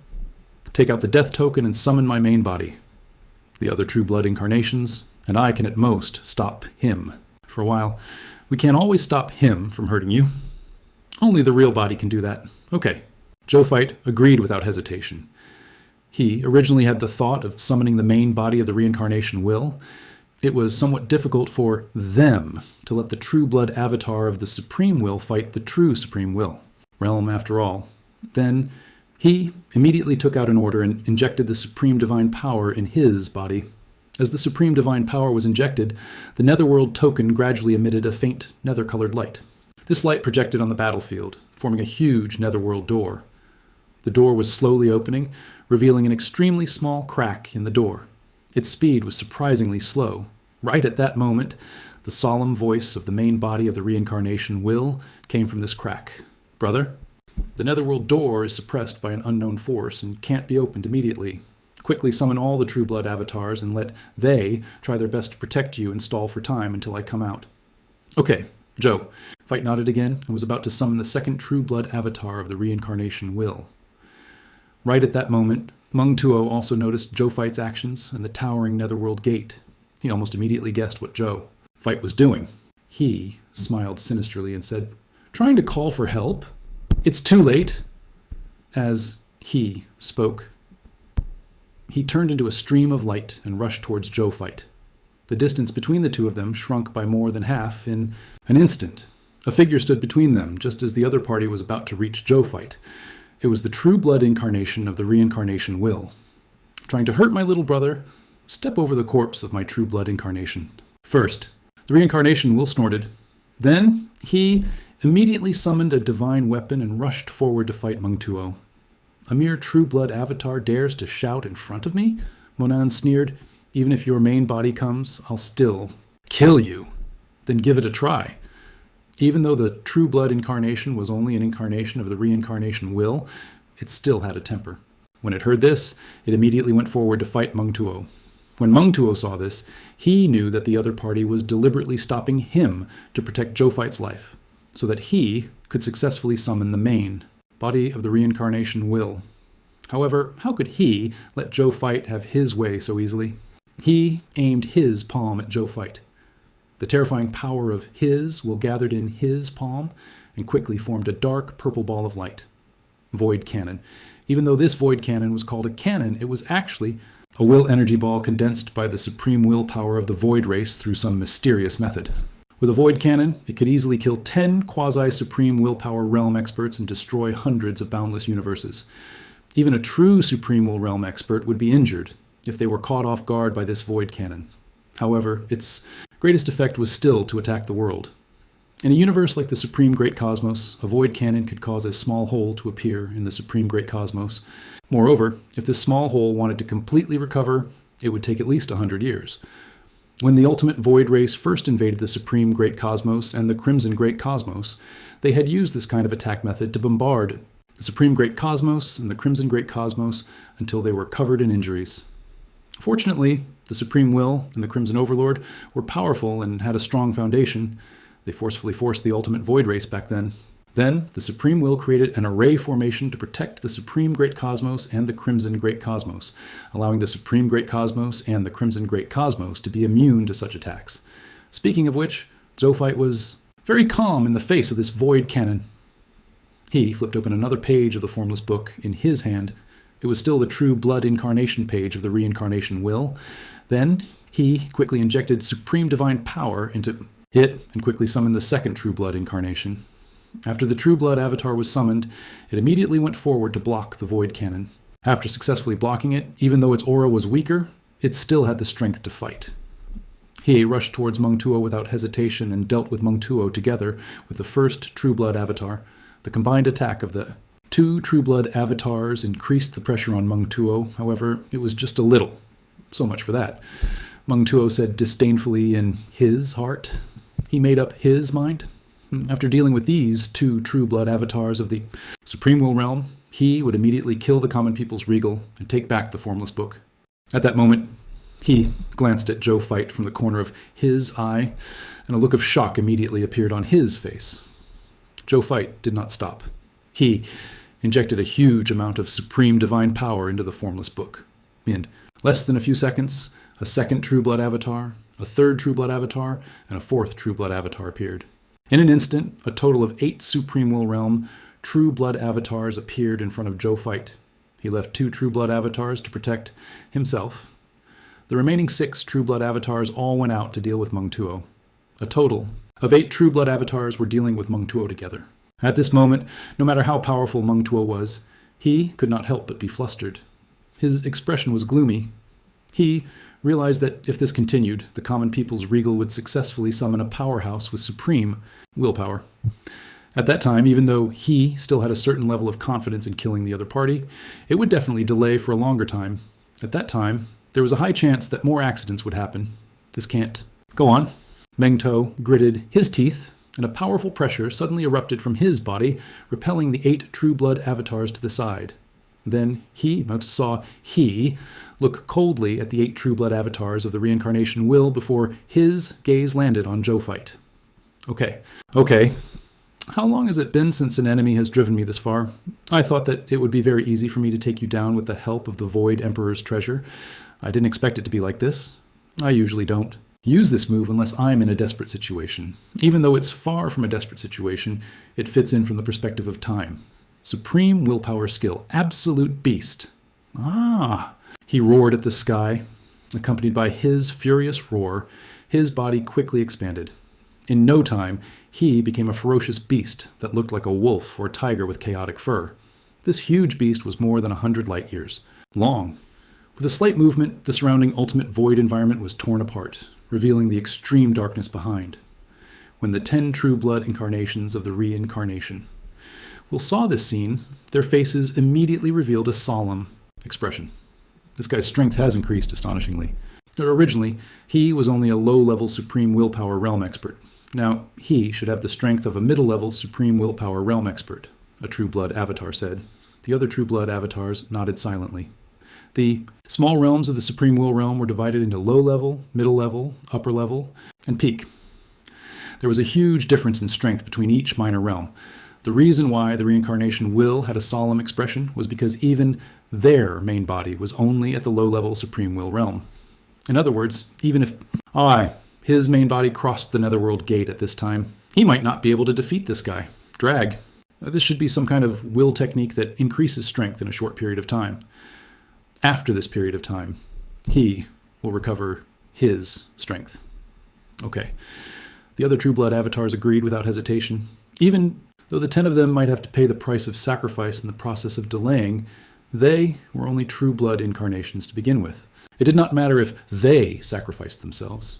Take out the death token and summon my main body. The other True Blood incarnations, and I can at most stop him. For a while, we can't always stop him from hurting you. Only the real body can do that. Okay. Zhou agreed without hesitation. He originally had the thought of summoning the main body of the reincarnation will. It was somewhat difficult for them to let the True Blood avatar of the Supreme Will fight the true Supreme Will. Realm, after all. Then, he immediately took out an order and injected the Supreme Divine Power in his body. As the Supreme Divine Power was injected, the Netherworld token gradually emitted a faint nether-colored light. This light projected on the battlefield, forming a huge Netherworld door. The door was slowly opening, revealing an extremely small crack in the door. Its speed was surprisingly slow. Right at that moment, the solemn voice of the main body of the reincarnation will came from this crack. Brother, the Netherworld door is suppressed by an unknown force and can't be opened immediately. Quickly summon all the True Blood avatars and let they try their best to protect you and stall for time until I come out. Okay, Zhou. Fight nodded again and was about to summon the second True Blood avatar of the reincarnation will. Right at that moment, Meng Tuo also noticed Zhou Fight's actions and the towering Netherworld gate. He almost immediately guessed what Zhou Fight was doing. He smiled sinisterly and said, "Trying to call for help? It's too late." As he spoke, he turned into a stream of light and rushed towards Zhou Fight. The distance between the two of them shrunk by more than half in an instant. A figure stood between them just as the other party was about to reach Zhou Fight. It was the True Blood incarnation of the reincarnation will. Trying to hurt my little brother? Step over the corpse of my True Blood incarnation. First, the reincarnation will snorted. Then, he immediately summoned a divine weapon and rushed forward to fight Meng Tuo. A mere True Blood avatar dares to shout in front of me? Monan sneered. Even if your main body comes, I'll still kill you. Then give it a try. Even though the True Blood incarnation was only an incarnation of the reincarnation will, it still had a temper. When it heard this, it immediately went forward to fight Meng Tuo. When Meng Tuo saw this, he knew that the other party was deliberately stopping him to protect Zhou Fight's life, so that he could successfully summon the main body of the reincarnation will. However, how could he let Zhou Fight have his way so easily? He aimed his palm at Zhou Fight. The terrifying power of his will gathered in his palm and quickly formed a dark purple ball of light. Void cannon. Even though this void cannon was called a cannon, it was actually a will energy ball condensed by the supreme willpower of the void race through some mysterious method. With a void cannon, it could easily kill 10 quasi-supreme willpower realm experts and destroy hundreds of boundless universes. Even a true supreme will realm expert would be injured if they were caught off guard by this void cannon. However, its greatest effect was still to attack the world. In a universe like the Supreme Great Cosmos, a void cannon could cause a small hole to appear in the Supreme Great Cosmos. Moreover, if this small hole wanted to completely recover, it would take at least 100 years. When the ultimate void race first invaded the Supreme Great Cosmos and the Crimson Great Cosmos, they had used this kind of attack method to bombard the Supreme Great Cosmos and the Crimson Great Cosmos until they were covered in injuries. Fortunately, the Supreme Will and the Crimson Overlord were powerful and had a strong foundation. They forcefully forced the ultimate void race back then. Then, the Supreme Will created an array formation to protect the Supreme Great Cosmos and the Crimson Great Cosmos, allowing the Supreme Great Cosmos and the Crimson Great Cosmos to be immune to such attacks. Speaking of which, Zhou Fight was very calm in the face of this void cannon. He flipped open another page of the formless book in his hand. It was still the True Blood incarnation page of the reincarnation will. Then, he quickly injected supreme divine power into it and quickly summoned the second True Blood incarnation. After the True Blood avatar was summoned, it immediately went forward to block the void cannon. After successfully blocking it, even though its aura was weaker, it still had the strength to fight. He rushed towards Meng Tuo without hesitation and dealt with Meng Tuo together with the first True Blood avatar. The combined attack of the two True Blood avatars increased the pressure on Meng Tuo. However, it was just a little. So much for that. Meng Tuo said disdainfully in his heart. He made up his mind. After dealing with these two True Blood avatars of the Supreme Will realm, he would immediately kill the common people's regal and take back the formless book. At that moment, he glanced at Zhou Fight from the corner of his eye, and a look of shock immediately appeared on his face. Zhou Fight did not stop. He injected a huge amount of supreme divine power into the formless book. In less than a few seconds, a second True Blood avatar, a third True Blood avatar, and a fourth True Blood avatar appeared. In an instant, a total of 8 Supreme Will Realm True Blood avatars appeared in front of Zhou Fight. He left 2 True Blood avatars to protect himself. The remaining 6 True Blood avatars all went out to deal with Meng Tuo. A total of 8 True Blood avatars were dealing with Meng Tuo together. At this moment, no matter how powerful Meng Tuo was, he could not help but be flustered. His expression was gloomy. He realized that if this continued, the common people's regal would successfully summon a powerhouse with supreme willpower. At that time, even though he still had a certain level of confidence in killing the other party, it would definitely delay for a longer time. At that time, there was a high chance that more accidents would happen. This can't go on. Meng Tuo gritted his teeth, and a powerful pressure suddenly erupted from his body, repelling the 8 True Blood avatars to the side. Then Mao saw look coldly at the 8 True Blood avatars of the reincarnation will before his gaze landed on Zhou Fight. Okay. How long has it been since an enemy has driven me this far? I thought that it would be very easy for me to take you down with the help of the Void Emperor's treasure. I didn't expect it to be like this. I usually don't use this move unless I'm in a desperate situation. Even though it's far from a desperate situation, it fits in from the perspective of time. Supreme willpower skill. Absolute beast. He roared at the sky. Accompanied by his furious roar, his body quickly expanded. In no time, he became a ferocious beast that looked like a wolf or tiger with chaotic fur. This huge beast was more than 100 light years long. With a slight movement, the surrounding ultimate void environment was torn apart, revealing the extreme darkness behind. When the 10 True Blood incarnations of the reincarnation saw this scene, their faces immediately revealed a solemn expression. This guy's strength has increased astonishingly. Originally, he was only a low-level Supreme Willpower Realm expert. Now, he should have the strength of a middle-level Supreme Willpower Realm expert, a True Blood avatar said. The other True Blood avatars nodded silently. The small realms of the Supreme Will Realm were divided into low-level, middle-level, upper-level, and peak. There was a huge difference in strength between each minor realm. The reason why the reincarnation will had a solemn expression was because even their main body was only at the low-level Supreme Will Realm. In other words, even if his main body crossed the Netherworld Gate at this time, he might not be able to defeat this guy. Drag. This should be some kind of will technique that increases strength in a short period of time. After this period of time, he will recover his strength. Okay. The other True Blood avatars agreed without hesitation. Even though the 10 of them might have to pay the price of sacrifice in the process of delaying, they were only True Blood incarnations to begin with. It did not matter if they sacrificed themselves.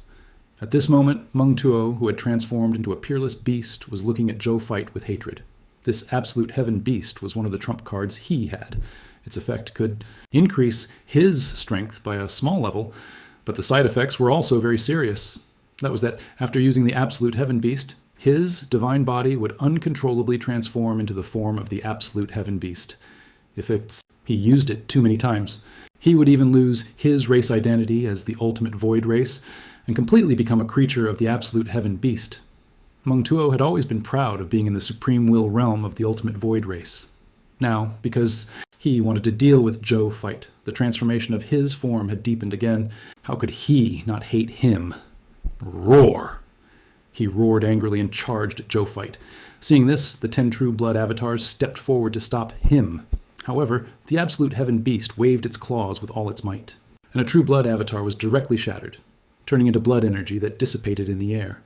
At this moment, Meng Tuo, who had transformed into a peerless beast, was looking at Zhou Fight with hatred. This absolute heaven beast was one of the trump cards he had. Its effect could increase his strength by a small level, but the side effects were also very serious. That was that after using the absolute heaven beast, his divine body would uncontrollably transform into the form of the absolute heaven beast. If he used it too many times, he would even lose his race identity as the ultimate void race and completely become a creature of the absolute heaven beast. Meng Tuo had always been proud of being in the supreme will realm of the ultimate void race. Now, because he wanted to deal with Zhou Fight, the transformation of his form had deepened again. How could he not hate him? Roar! He roared angrily and charged at Zhou Fight. Seeing this, the 10 True Blood avatars stepped forward to stop him. However, the absolute heaven beast waved its claws with all its might, and a True Blood avatar was directly shattered, turning into blood energy that dissipated in the air.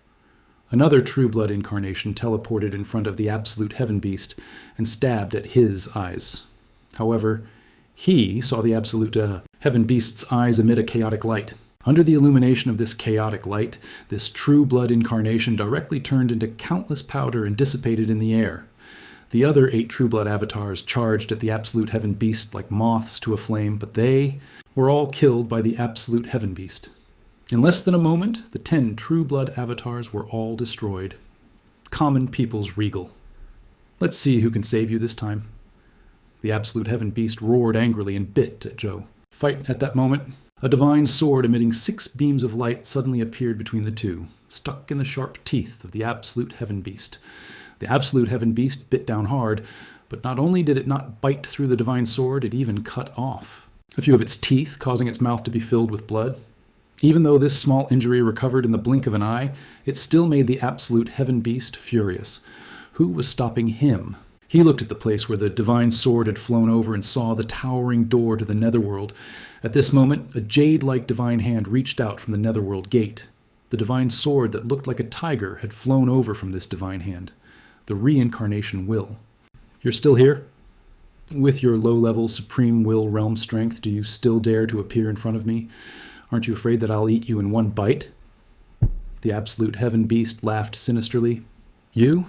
Another True Blood incarnation teleported in front of the absolute heaven beast and stabbed at his eyes. However, he saw the absolute heaven beast's eyes emit a chaotic light. Under the illumination of this chaotic light, this True Blood incarnation directly turned into countless powder and dissipated in the air. The other 8 True Blood avatars charged at the absolute heaven beast like moths to a flame, but they were all killed by the absolute heaven beast. In less than a moment, the 10 True Blood avatars were all destroyed. Common people's regal. Let's see who can save you this time. The absolute heaven beast roared angrily and bit at Zhou Fight. At that moment, a divine sword emitting 6 beams of light suddenly appeared between the two, stuck in the sharp teeth of the absolute heaven beast. The absolute heaven beast bit down hard, But not only did it not bite through the divine sword, it even cut off a few of its teeth, causing its mouth to be filled with blood. Even though this small injury recovered in the blink of an eye, it still made the absolute heaven beast furious. Who was stopping him? He looked at the place where the divine sword had flown over and saw the towering door to the netherworld. At this moment, a jade-like divine hand reached out from the netherworld gate. The divine sword that looked like a tiger had flown over from this divine hand. The reincarnation will. You're still here? With your low-level supreme will realm strength, do you still dare to appear in front of me? Aren't you afraid that I'll eat you in one bite? The absolute heaven beast laughed sinisterly. You?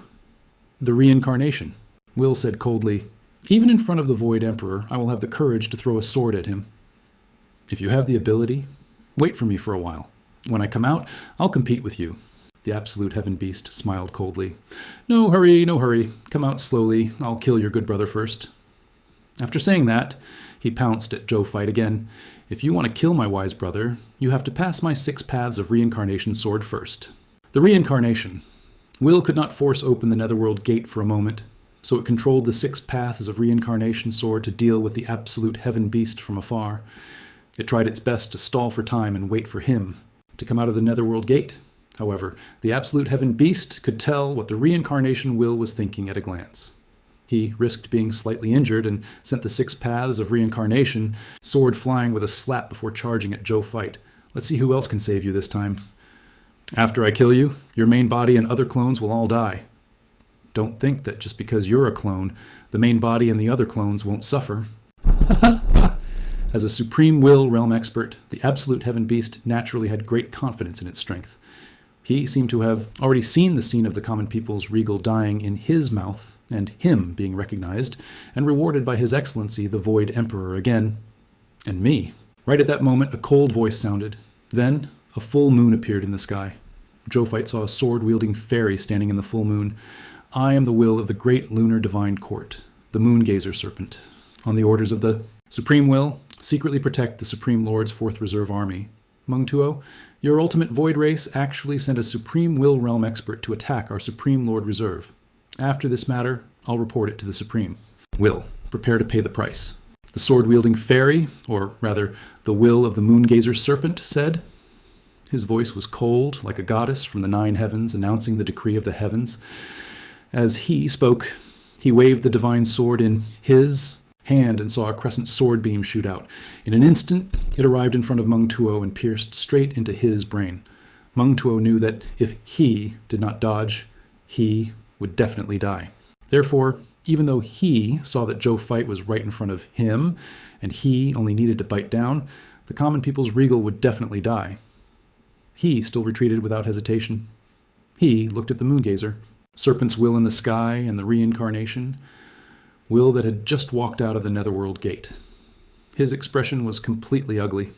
The reincarnation. Will said coldly, even in front of the Void Emperor, I will have the courage to throw a sword at him. If you have the ability, wait for me for a while. When I come out, I'll compete with you. The absolute heaven beast smiled coldly. No hurry, no hurry. Come out slowly. I'll kill your good brother first. After saying that, he pounced at Zhou Fight again. If you want to kill my wise brother, you have to pass my 6 paths of reincarnation sword first. The reincarnation. Will could not force open the netherworld gate for a moment, so it controlled the 6 paths of reincarnation sword to deal with the absolute heaven beast from afar. It tried its best to stall for time and wait for him to come out of the netherworld gate. However, the absolute heaven beast could tell what the reincarnation will was thinking at a glance. He risked being slightly injured and sent the 6 paths of reincarnation, sword flying with a slap before charging at Zhou Fight. Let's see who else can save you this time. After I kill you, your main body and other clones will all die. Don't think that just because you're a clone, the main body and the other clones won't suffer. As a supreme will realm expert, the absolute heaven beast naturally had great confidence in its strength. He seemed to have already seen the scene of the common people's regal dying in his mouth, and him being recognized and rewarded by His Excellency, the Void Emperor again. And me. Right at that moment, a cold voice sounded. Then, a full moon appeared in the sky. Zhou Fight saw a sword-wielding fairy standing in the full moon. I am the will of the great lunar divine court, the moon gazer serpent. On the orders of the Supreme Will, secretly protect the Supreme Lord's 4th Reserve Army. Mengtuo, your ultimate void race actually sent a Supreme Will realm expert to attack our Supreme Lord Reserve. After this matter, I'll report it to the Supreme. Will, prepare to pay the price. The sword-wielding fairy, or rather, the will of the moon gazer serpent, said. His voice was cold, like a goddess from the 9 heavens announcing the decree of the heavens. As he spoke, he waved the divine sword in his hand and saw a crescent sword beam shoot out. In an instant, it arrived in front of Mengtuo and pierced straight into his brain. Mengtuo knew that if he did not dodge, he would definitely die. Therefore, even though he saw that Zhou Fight was right in front of him, and he only needed to bite down, the common people's regal would definitely die. He still retreated without hesitation. He looked at the moon gazer. Serpent's will in the sky and the reincarnation. Will that had just walked out of the netherworld gate. His expression was completely ugly.